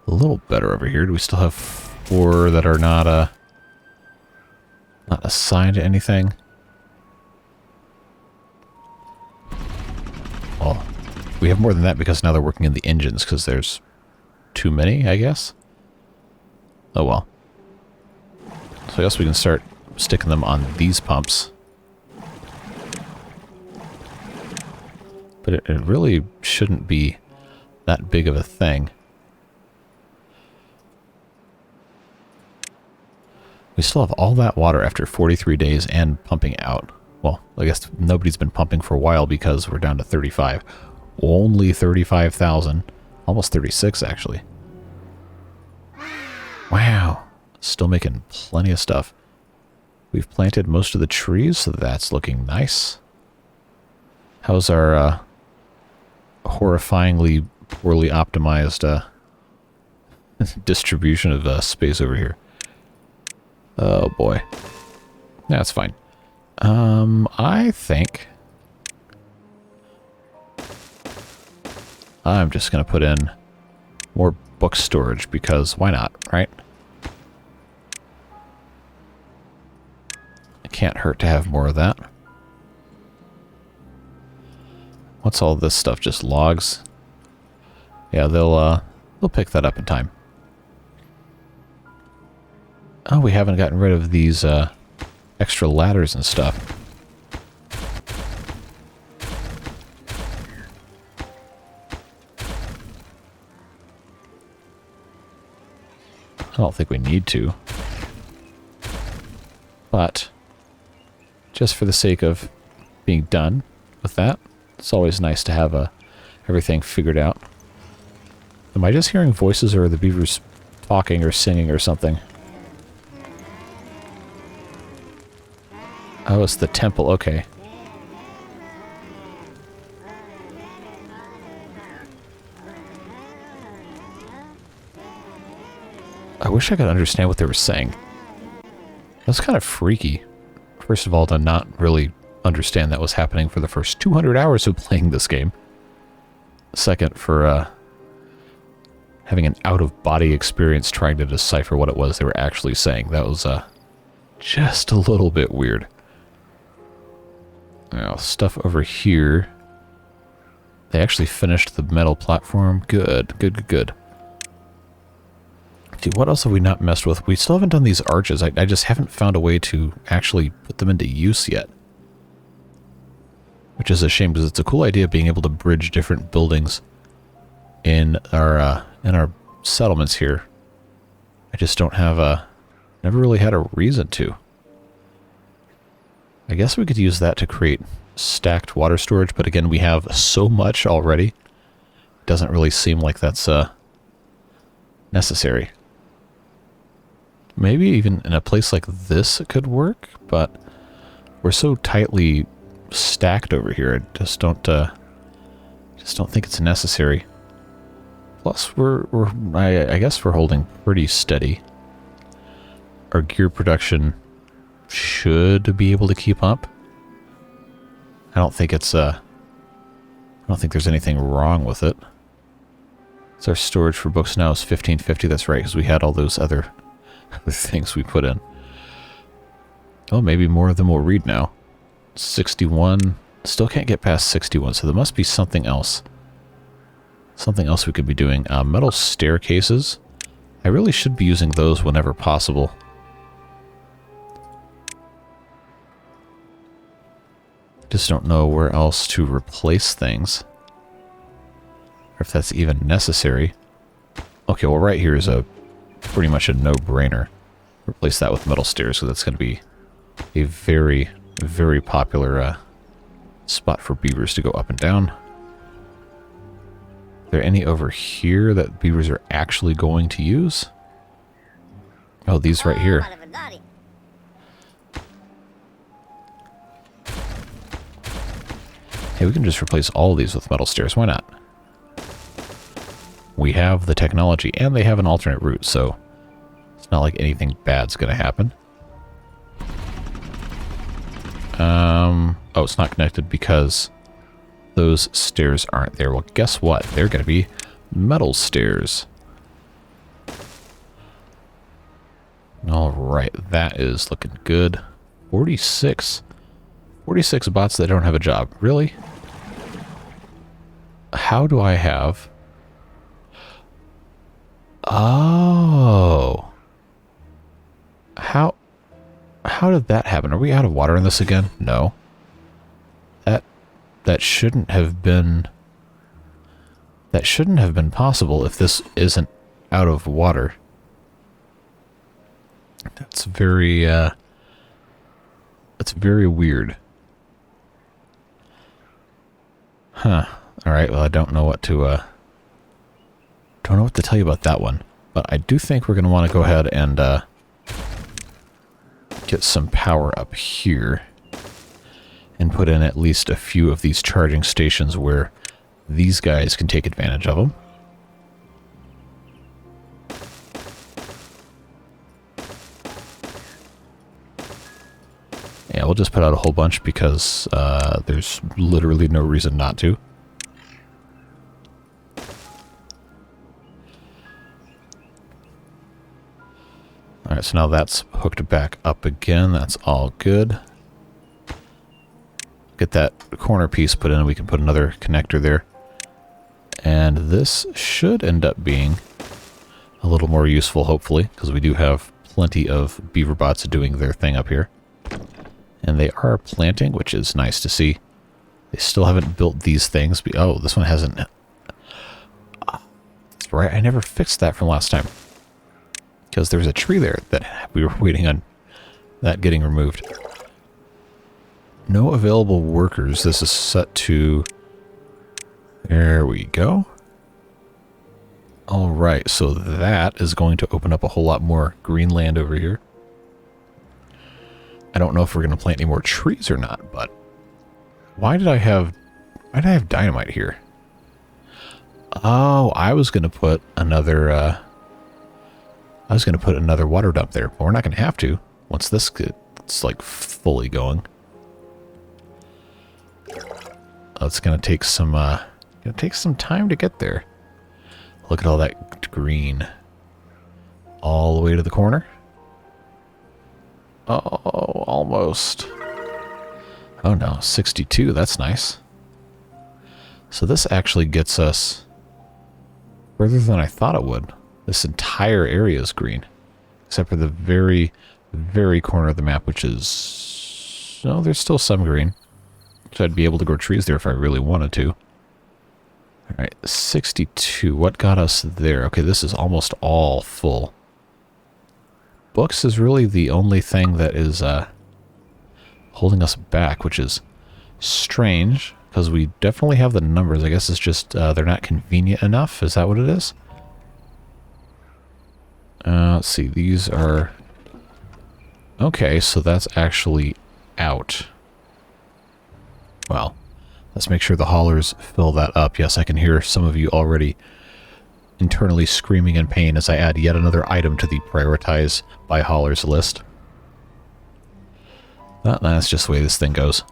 little better over here. Do we still have 4 that are not assigned to anything? Well, we have more than that because now they're working in the engines because there's too many, I guess. Oh well. So I guess we can start sticking them on these pumps. But it really shouldn't be that big of a thing. We still have all that water after 43 days and pumping out. Well, I guess nobody's been pumping for a while because we're down to 35. Only 35,000. Almost 36, actually. Wow. Still making plenty of stuff. We've planted most of the trees, so that's looking nice. How's our horrifyingly poorly optimized distribution of space over here? Oh boy. That's fine. I think I'm just going to put in more book storage because why not, right? It can't hurt to have more of that. What's all this stuff? Just logs? Yeah, they'll pick that up in time. Oh, we haven't gotten rid of these extra ladders and stuff. I don't think we need to. But just for the sake of being done with that, it's always nice to have everything figured out. Am I just hearing voices, or are the beavers talking or singing or something? Oh, it's the temple. Okay. I wish I could understand what they were saying. That's kind of freaky. First of all, to not really understand that was happening for the first 200 hours of playing this game. Second, for having an out-of-body experience trying to decipher what it was they were actually saying. That was just a little bit weird. Now, stuff over here. They actually finished the metal platform. Good, good, good, good. Dude, what else have we not messed with? We still haven't done these arches. I just haven't found a way to actually put them into use yet. Which is a shame, because it's a cool idea being able to bridge different buildings in our settlements here. I just don't have never really had a reason to. I guess we could use that to create stacked water storage, but again, we have so much already. It doesn't really seem like that's necessary. Maybe even in a place like this it could work, but we're so tightly stacked over here. I just don't think it's necessary. Plus, I guess we're holding pretty steady. Our gear production should be able to keep up. I don't think it's I don't think there's anything wrong with it. So our storage for books now is 1550. That's right, because we had all those other things we put in. Oh, maybe more of them will read now. 61. Still can't get past 61, so there must be something else. Something else we could be doing. Metal staircases. I really should be using those whenever possible. Just don't know where else to replace things. Or if that's even necessary. Okay, well right here is pretty much a no-brainer. Replace that with metal stairs, so that's going to be a very, very popular spot for beavers to go up and down. there any over here that beavers are actually going to use? Oh, these right here. Hey, we can just replace all of these with metal stairs. Why not? We have the technology, and they have an alternate route, so it's not like anything bad's going to happen. Oh, it's not connected because those stairs aren't there. Well, guess what? They're going to be metal stairs. All right, that is looking good. 46 bots that don't have a job. Really? How do I have... Oh. How did that happen? Are we out of water in this again? No. That shouldn't have been... That shouldn't have been possible if this isn't out of water. That's very weird. Huh. Alright, well I don't know what to tell you about that one. But I do think we're gonna want to go ahead and get some power up here. And put in at least a few of these charging stations where these guys can take advantage of them. Yeah, we'll just put out a whole bunch because there's literally no reason not to. Alright, so now that's hooked back up again. That's all good. Get that corner piece put in and we can put another connector there. And this should end up being a little more useful, hopefully, because we do have plenty of beaver bots doing their thing up here. And they are planting, which is nice to see. They still haven't built these things. Oh, this one hasn't. That's right, I never fixed that from last time. Because there's a tree there that we were waiting on that getting removed. No available workers. This is set to... There we go. Alright, so that is going to open up a whole lot more green land over here. I don't know if we're going to plant any more trees or not, but... Why did I have dynamite here? Oh, I was going to put another... I was going to put another water dump there, but we're not going to have to once this gets, like, fully going. It's going to take some time to get there. Look at all that green. All the way to the corner. Oh, almost. Oh no, 62, that's nice. So this actually gets us further than I thought it would. This entire area is green. Except for the very, very corner of the map, which is... No, there's still some green. So I'd be able to grow trees there if I really wanted to. Alright, 62. What got us there? Okay, this is almost all full. Books is really the only thing that is holding us back, which is strange, because we definitely have the numbers. I guess it's just they're not convenient enough. Is that what it is? Let's see. These are... Okay, so that's actually out. Well, let's make sure the haulers fill that up. Yes, I can hear some of you already internally screaming in pain as I add yet another item to the prioritize by haulers list. That's just the way this thing goes.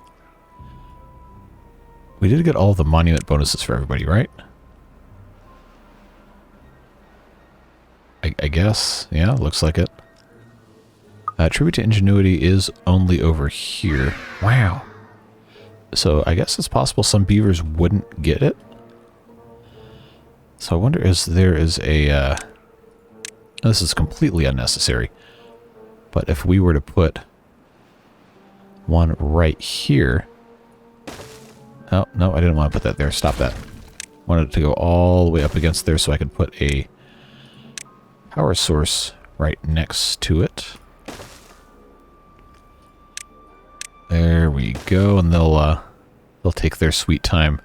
We did get all the monument bonuses for everybody, right? I guess. Yeah, looks like it. Tribute to Ingenuity is only over here. Wow. So I guess it's possible some beavers wouldn't get it. So I wonder if there is a... this is completely unnecessary. But if we were to put one right here... Oh, no, I didn't want to put that there. Stop that. Wanted it to go all the way up against there so I could put a power source right next to it. There we go, and they'll take their sweet time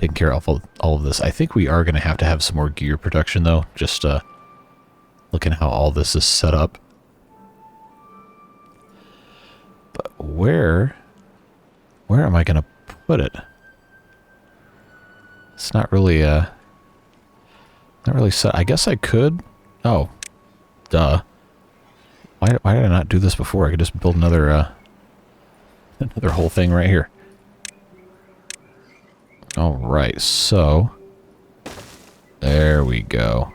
taking care of all of this. I think we are going to have some more gear production, though. Just looking how all this is set up. But where am I going to put it? It's not really set. I guess I could. Oh, duh. Why did I not do this before? I could just build another another whole thing right here. All right, so there we go.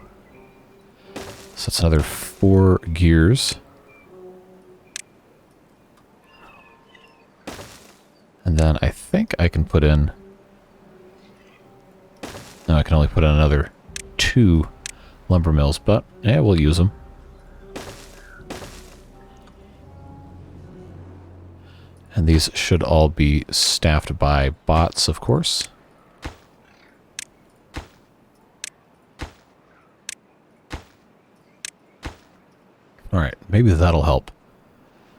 So that's another 4 gears. And then I think I can put in... No, I can only put in another 2 lumber mills, but yeah, we'll use them. And these should all be staffed by bots, of course. Alright, maybe that'll help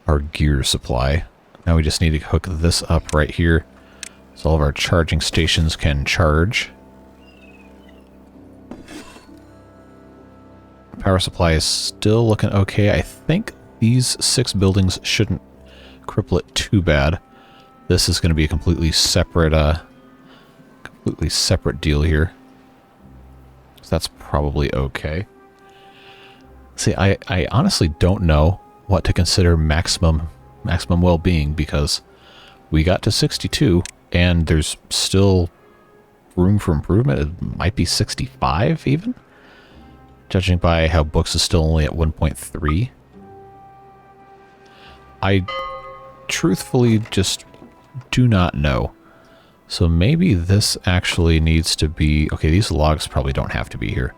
our gear supply. Now we just need to hook this up right here so all of our charging stations can charge. Power supply is still looking okay. I think these 6 buildings shouldn't cripple it too bad. This is going to be a completely separate deal here. So that's probably okay. See, I honestly don't know what to consider maximum well-being, because we got to 62 and there's still room for improvement. It might be 65 even, judging by how books is still only at 1.3. I truthfully just do not know. So maybe this actually needs to be... Okay, these logs probably don't have to be here.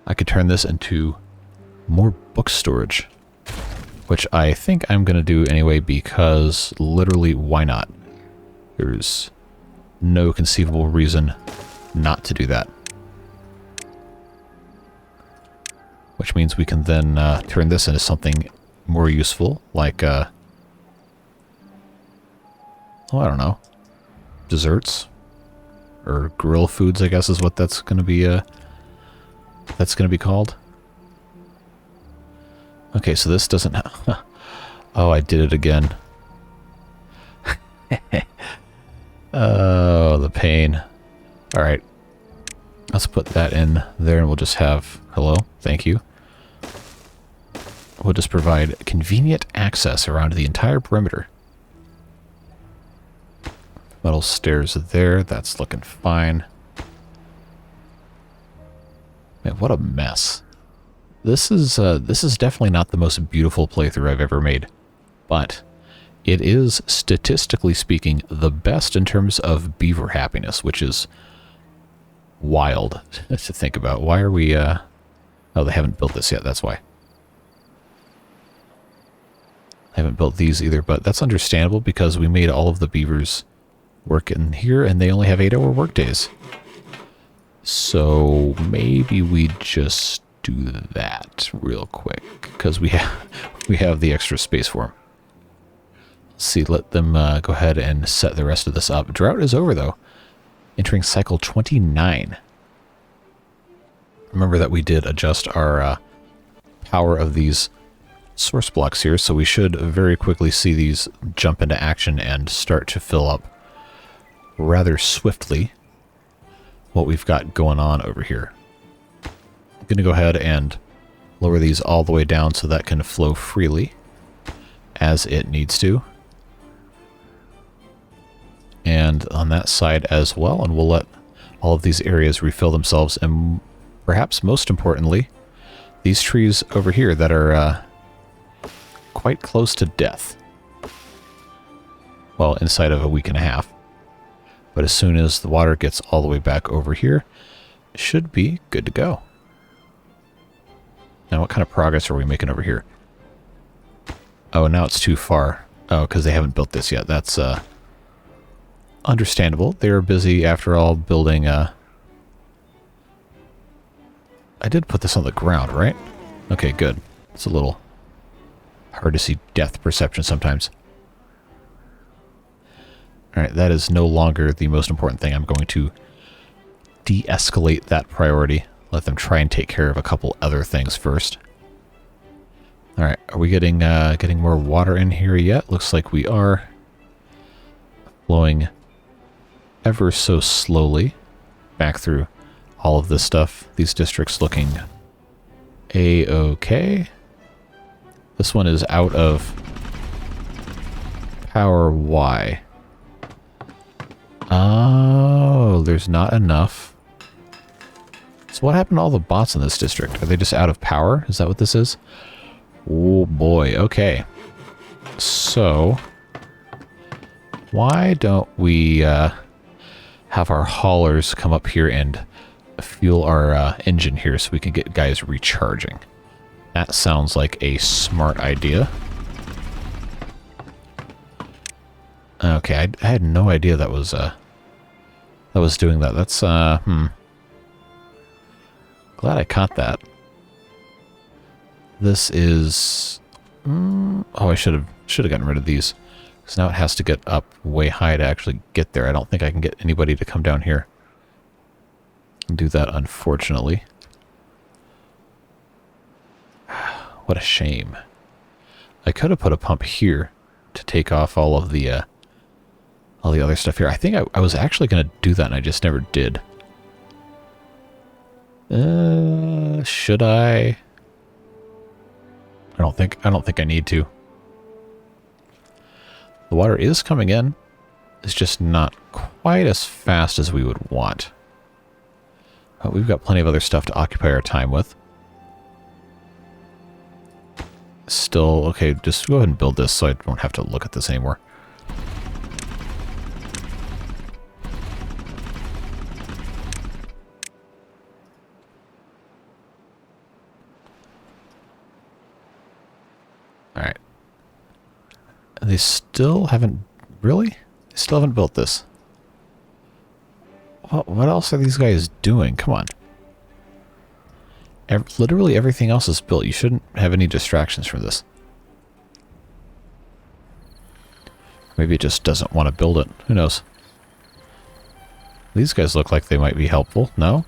I could turn this into more book storage, which I think I'm going to do anyway, because literally, why not? There's no conceivable reason not to do that. Which means we can then turn this into something more useful, like, oh, I don't know, desserts? Or grill foods, I guess is what that's going to be, called. Okay, so this doesn't... Oh, I did it again. Oh, the pain. Alright. Let's put that in there and we'll just have... Hello, thank you. We'll just provide convenient access around the entire perimeter. Metal stairs there, that's looking fine. Man, what a mess. This is definitely not the most beautiful playthrough I've ever made, but it is, statistically speaking, the best in terms of beaver happiness, which is wild to think about. Why are we, oh, they haven't built this yet, that's why. They haven't built these either, but that's understandable because we made all of the beavers work in here, and they only have 8-hour work days. So maybe we just do that real quick, because we have the extra space for them. Let's see, let them go ahead and set the rest of this up. Drought is over, though. Entering cycle 29. Remember that we did adjust our power of these source blocks here, so we should very quickly see these jump into action and start to fill up rather swiftly what we've got going on over here. I'm going to go ahead and lower these all the way down so that can flow freely as it needs to. And on that side as well, and we'll let all of these areas refill themselves, and perhaps most importantly, these trees over here that are quite close to death. Well, inside of a week and a half. But as soon as the water gets all the way back over here, it should be good to go. Now, what kind of progress are we making over here? Oh, now it's too far. Oh, because they haven't built this yet. That's understandable. They were busy, after all, building... I did put this on the ground, right? Okay, good. It's a little hard to see depth perception sometimes. Alright, that is no longer the most important thing. I'm going to de-escalate that priority. Let them try and take care of a couple other things first. Alright, are we getting more water in here yet? Looks like we are. Flowing ever so slowly back through all of this stuff. These districts looking a-okay. This one is out of power. Why? Oh, there's not enough. So what happened to all the bots in this district? Are they just out of power? Is that what this is? Oh boy, okay. So, why don't we have our haulers come up here and fuel our engine here so we can get guys recharging? That sounds like a smart idea. Okay, I had no idea that was doing that. That's glad I caught that. This is oh, I should have gotten rid of these, because now it has to get up way high to actually get there. I don't think I can get anybody to come down here and do that, unfortunately. What a shame. I could have put a pump here to take off all of the other stuff here. I think I was actually going to do that, and I just never did. Should I? I don't think I need to. The water is coming in. It's just not quite as fast as we would want. But we've got plenty of other stuff to occupy our time with. Still, okay, just go ahead and build this so I don't have to look at this anymore. Alright. They still haven't... Really? They still haven't built this. What else are these guys doing? Come on. Literally everything else is built. You shouldn't have any distractions from this. Maybe it just doesn't want to build it. Who knows? These guys look like they might be helpful. No?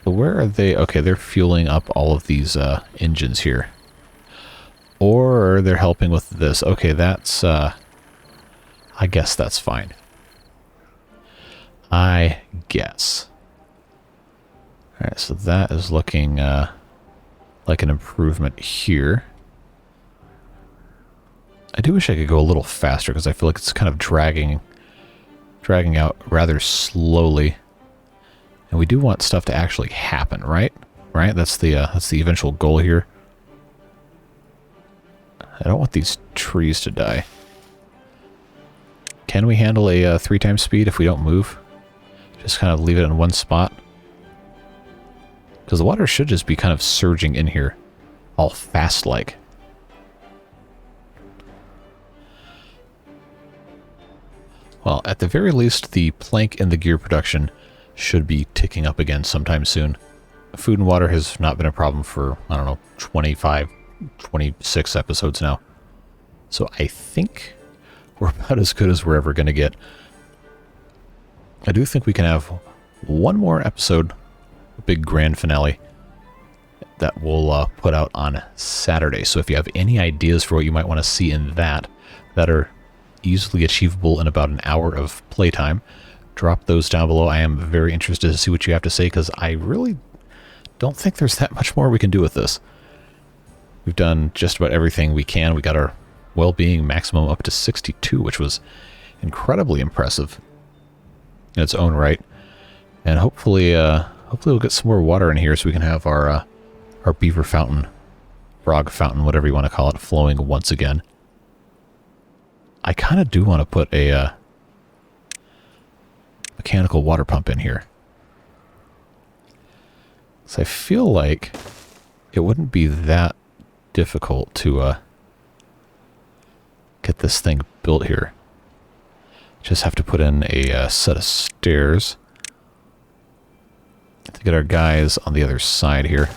But where are they? Okay, they're fueling up all of these engines here. Or they're helping with this. Okay, that's... I guess that's fine. I guess. Alright, so that is looking like an improvement here. I do wish I could go a little faster, because I feel like it's kind of dragging out rather slowly. And we do want stuff to actually happen, right? Right? That's the eventual goal here. I don't want these trees to die. Can we handle a 3 times speed if we don't move? Just kind of leave it in one spot? Because the water should just be kind of surging in here, all fast-like. Well, at the very least, the plank and the gear production should be ticking up again sometime soon. Food and water has not been a problem for, I don't know, 25, 26 episodes now. So I think we're about as good as we're ever going to get. I do think we can have one more episode, a big grand finale, that we'll put out on Saturday. So if you have any ideas for what you might want to see in that are easily achievable in about an hour of playtime, drop those down below. I am very interested to see what you have to say, because I really don't think there's that much more we can do with this. We've done just about everything we can. We got our well-being maximum up to 62, which was incredibly impressive in its own right. And hopefully we'll get some more water in here so we can have our beaver fountain, frog fountain, whatever you want to call it, flowing once again. I kind of do want to put a mechanical water pump in here. So I feel like it wouldn't be that difficult to get this thing built here. Just have to put in a set of stairs to get our guys on the other side here.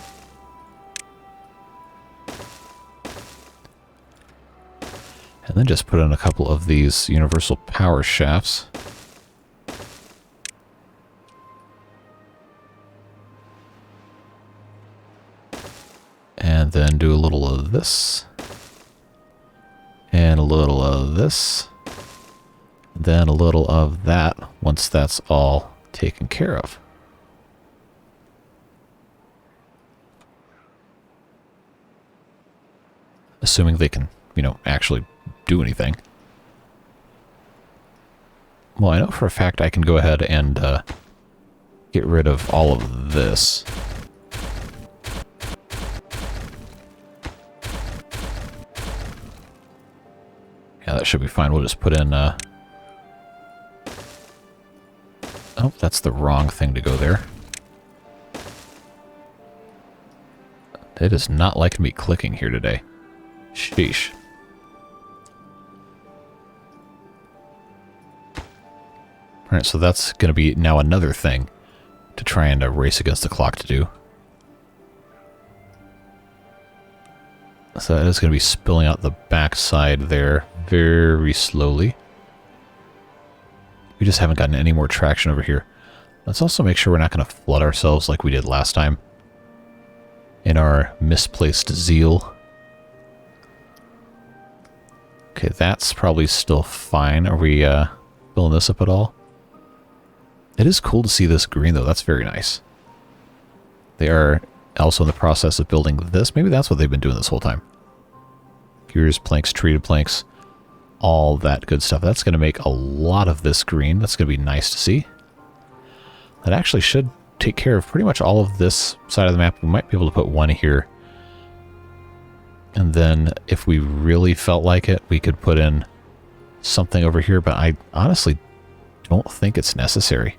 And then just put in a couple of these universal power shafts. And then do a little of this. And a little of this. Then a little of that once that's all taken care of. Assuming they can, you know, actually do anything. Well, I know for a fact I can go ahead and get rid of all of this. Yeah, that should be fine. We'll just put in... Oh, that's the wrong thing to go there. It is not liking me clicking here today. Sheesh. Alright, so that's going to be now another thing to try and race against the clock to do. So that is going to be spilling out the backside there very slowly. We just haven't gotten any more traction over here. Let's also make sure we're not going to flood ourselves like we did last time in our misplaced zeal. Okay, that's probably still fine. Are we filling this up at all? It is cool to see this green, though. That's very nice. They are also in the process of building this. Maybe that's what they've been doing this whole time. Gears, planks, treated planks, all that good stuff. That's going to make a lot of this green. That's going to be nice to see. That actually should take care of pretty much all of this side of the map. We might be able to put one here. And then if we really felt like it, we could put in something over here. But I honestly don't think it's necessary.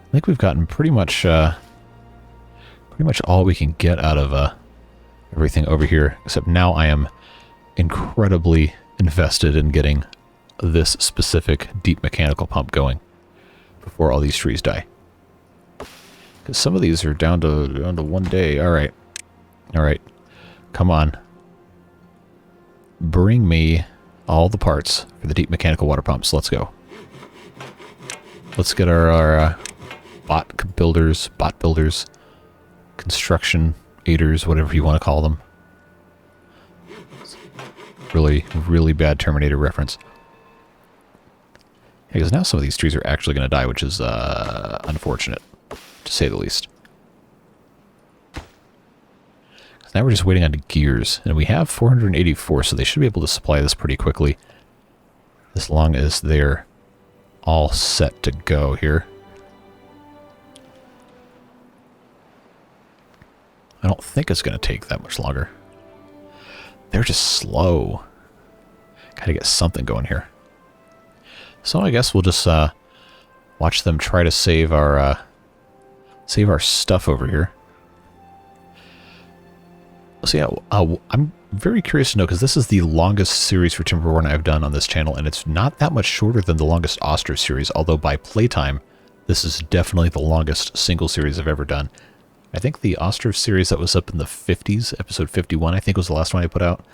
I think we've gotten pretty much all we can get out of everything over here. Except now I am incredibly invested in getting this specific deep mechanical pump going before all these trees die. Because some of these are down to 1 day. All right. Come on. Bring me all the parts for the deep mechanical water pumps. Let's go. Let's get our bot builders, construction aiders, whatever you want to call them. Really, really bad Terminator reference. Because now some of these trees are actually going to die, which is unfortunate, to say the least. Now we're just waiting on the gears, and we have 484, so they should be able to supply this pretty quickly, as long as they're all set to go here. I don't think it's going to take that much longer. They're just slow. Gotta get something going here. So I guess we'll just watch them try to save our stuff over here. So yeah, I'm very curious to know, because this is the longest series for Timberborn I've done on this channel, and it's not that much shorter than the longest Ostrich series, although by playtime, this is definitely the longest single series I've ever done. I think the Ostrich series that was up in the 50s, episode 51, I think was the last one I put out.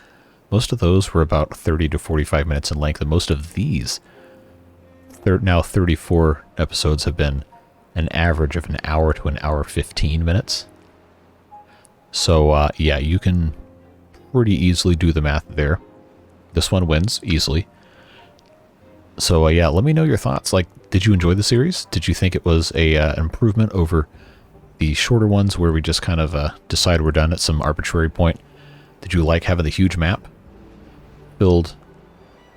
Most of those were about 30 to 45 minutes in length, and most of these, now 34 episodes, have been an average of an hour to an hour 15 minutes. So, yeah, you can pretty easily do the math there. This one wins easily. So, yeah, let me know your thoughts. Like, did you enjoy the series? Did you think it was an improvement over the shorter ones where we just kind of decide we're done at some arbitrary point? Did you like having the huge map filled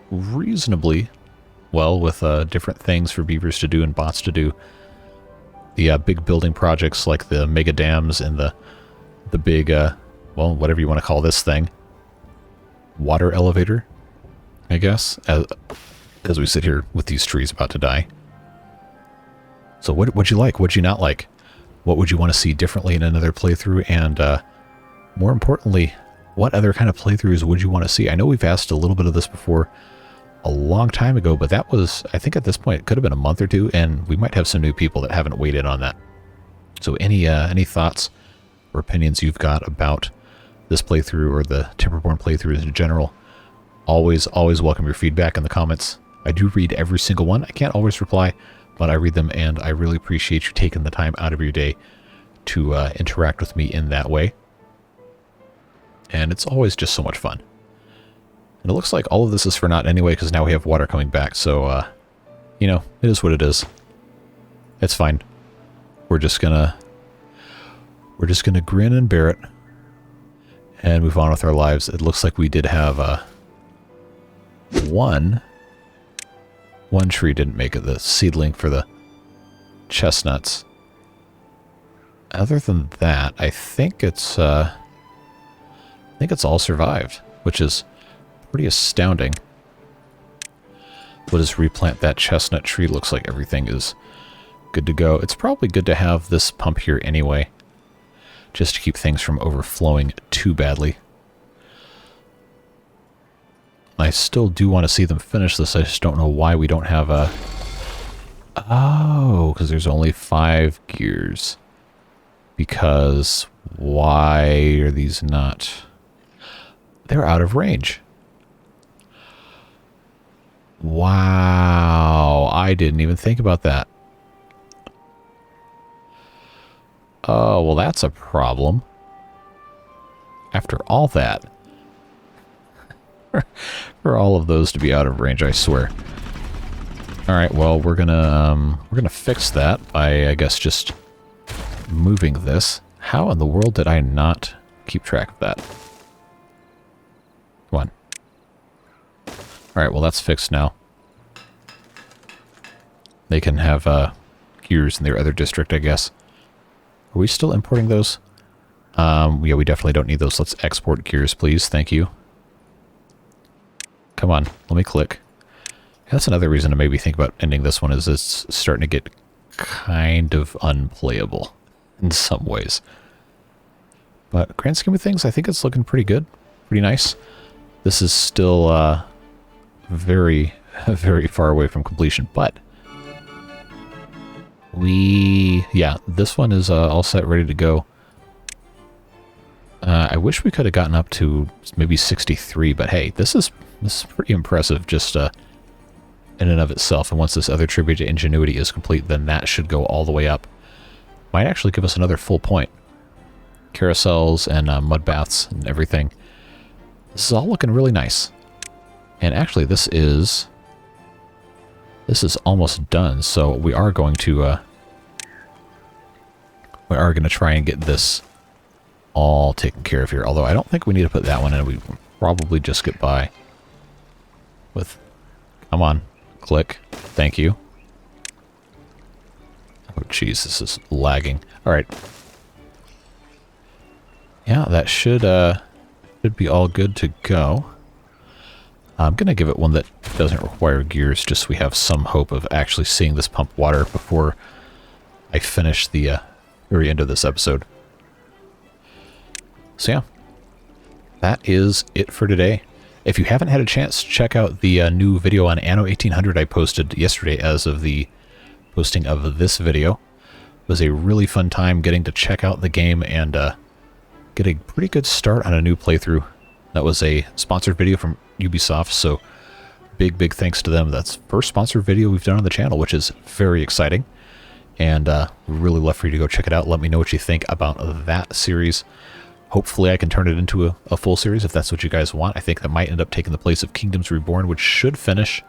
reasonably well with different things for beavers to do and bots to do? The big building projects like the mega dams and the big, well, whatever you want to call this thing, water elevator, I guess, as we sit here with these trees about to die. So what'd you like? What'd you not like? What would you want to see differently in another playthrough? And more importantly, what other kind of playthroughs would you want to see? I know we've asked a little bit of this before a long time ago, but that was, I think at this point, it could have been a month or two, and we might have some new people that haven't weighed in on that. So any thoughts or opinions you've got about this playthrough or the Timberborn playthroughs in general, always welcome your feedback in the comments. I do read every single one. I can't always reply, but I read them, and I really appreciate you taking the time out of your day to interact with me in that way. And it's always just so much fun. And it looks like all of this is for naught anyway, because now we have water coming back, so, you know, it is what it is. It's fine. We're just gonna grin and bear it and move on with our lives. It looks like we did have one tree didn't make it, the seedling for the chestnuts. Other than that, I think it's all survived, which is pretty astounding. We'll just replant that chestnut tree. Looks like everything is good to go. It's probably good to have this pump here anyway, just to keep things from overflowing too badly. I still do want to see them finish this. I just don't know why we don't have a... Oh, because there's only 5 gears. Because why are these not... They're out of range. Wow, I didn't even think about that. Oh, well, that's a problem. After all that. For all of those to be out of range, I swear. Alright, well, we're gonna fix that by, I guess, just moving this. How in the world did I not keep track of that? Come on. Alright, well, that's fixed now. They can have gears in their other district, I guess. Are we still importing those? Yeah, we definitely don't need those. Let's export gears, please. Thank you. Come on, let me click. That's another reason to maybe think about ending this one, is it's starting to get kind of unplayable in some ways. But grand scheme of things, I think it's looking pretty good. Pretty nice. This is still very, very far away from completion, but yeah, this one is all set, ready to go. I wish we could have gotten up to maybe 63, but hey, this is pretty impressive just in and of itself. And once this other tribute to ingenuity is complete, then that should go all the way up. Might actually give us another full point. Carousels and mud baths and everything. This is all looking really nice. And actually, this is almost done. So we are going to try and get this all taken care of here. Although I don't think we need to put that one in. We probably just get by with... Come on. Click. Thank you. Oh, jeez, this is lagging. Alright. Yeah, that should be all good to go. I'm going to give it one that doesn't require gears, just so we have some hope of actually seeing this pump water before I finish the very end of this episode. So yeah, that is it for today. If you haven't had a chance to check out the new video on Anno 1800 I posted yesterday as of the posting of this video, it was a really fun time getting to check out the game and get a pretty good start on a new playthrough. That was a sponsored video from Ubisoft, so big thanks to them. That's the first sponsored video we've done on the channel, which is very exciting. And really love for you to go check it out. Let me know what you think about that series. Hopefully I can turn it into a full series if that's what you guys want. I think that might end up taking the place of Kingdoms Reborn, which should finish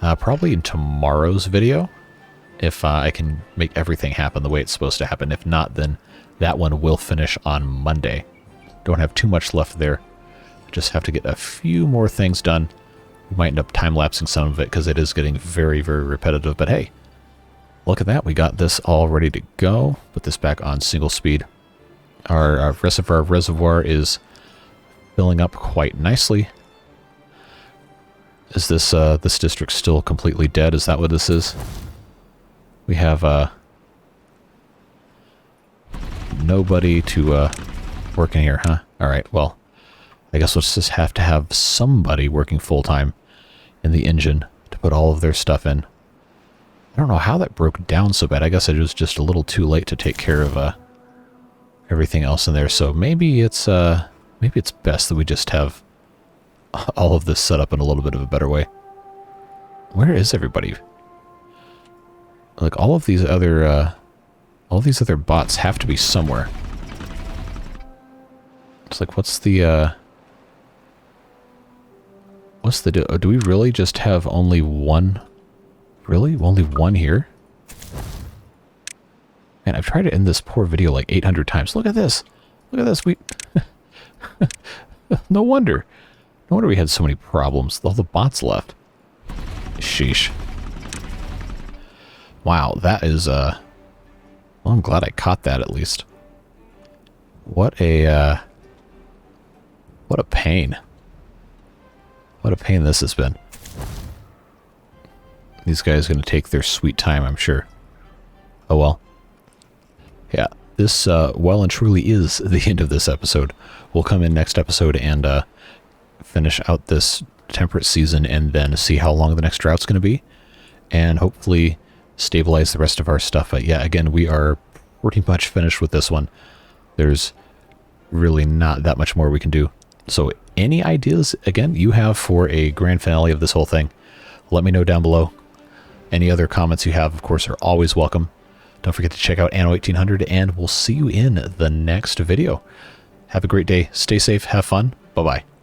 probably in tomorrow's video, if I can make everything happen the way it's supposed to happen. If not, then that one will finish on Monday. Don't have too much left there. Just have to get a few more things done. We might end up time-lapsing some of it because it is getting very, very repetitive. But hey, look at that. We got this all ready to go. Put this back on single speed. Our reservoir is filling up quite nicely. Is this this district still completely dead? Is that what this is? We have nobody to work in here, huh? Alright, well, I guess we'll just have to have somebody working full-time in the engine to put all of their stuff in. I don't know how that broke down so bad. I guess it was just a little too late to take care of everything else in there. So maybe it's best that we just have all of this set up in a little bit of a better way. Where is everybody? Like all of these other bots have to be somewhere. It's like, what's the do we really just have only one? Really? Only one here? Man, I've tried to end this poor video like 800 times. Look at this. Look at this. We no wonder. No wonder we had so many problems. All the bots left. Sheesh. Wow, that is well, I'm glad I caught that at least. What a pain. What a pain this has been. These guys are going to take their sweet time, I'm sure. Oh well. Yeah, this well and truly is the end of this episode. We'll come in next episode and finish out this temperate season and then see how long the next drought's going to be. And hopefully stabilize the rest of our stuff. But yeah, again, we are pretty much finished with this one. There's really not that much more we can do. So any ideas, again, you have for a grand finale of this whole thing, let me know down below. Any other comments you have, of course, are always welcome. Don't forget to check out Anno 1800, and we'll see you in the next video. Have a great day. Stay safe. Have fun. Bye-bye.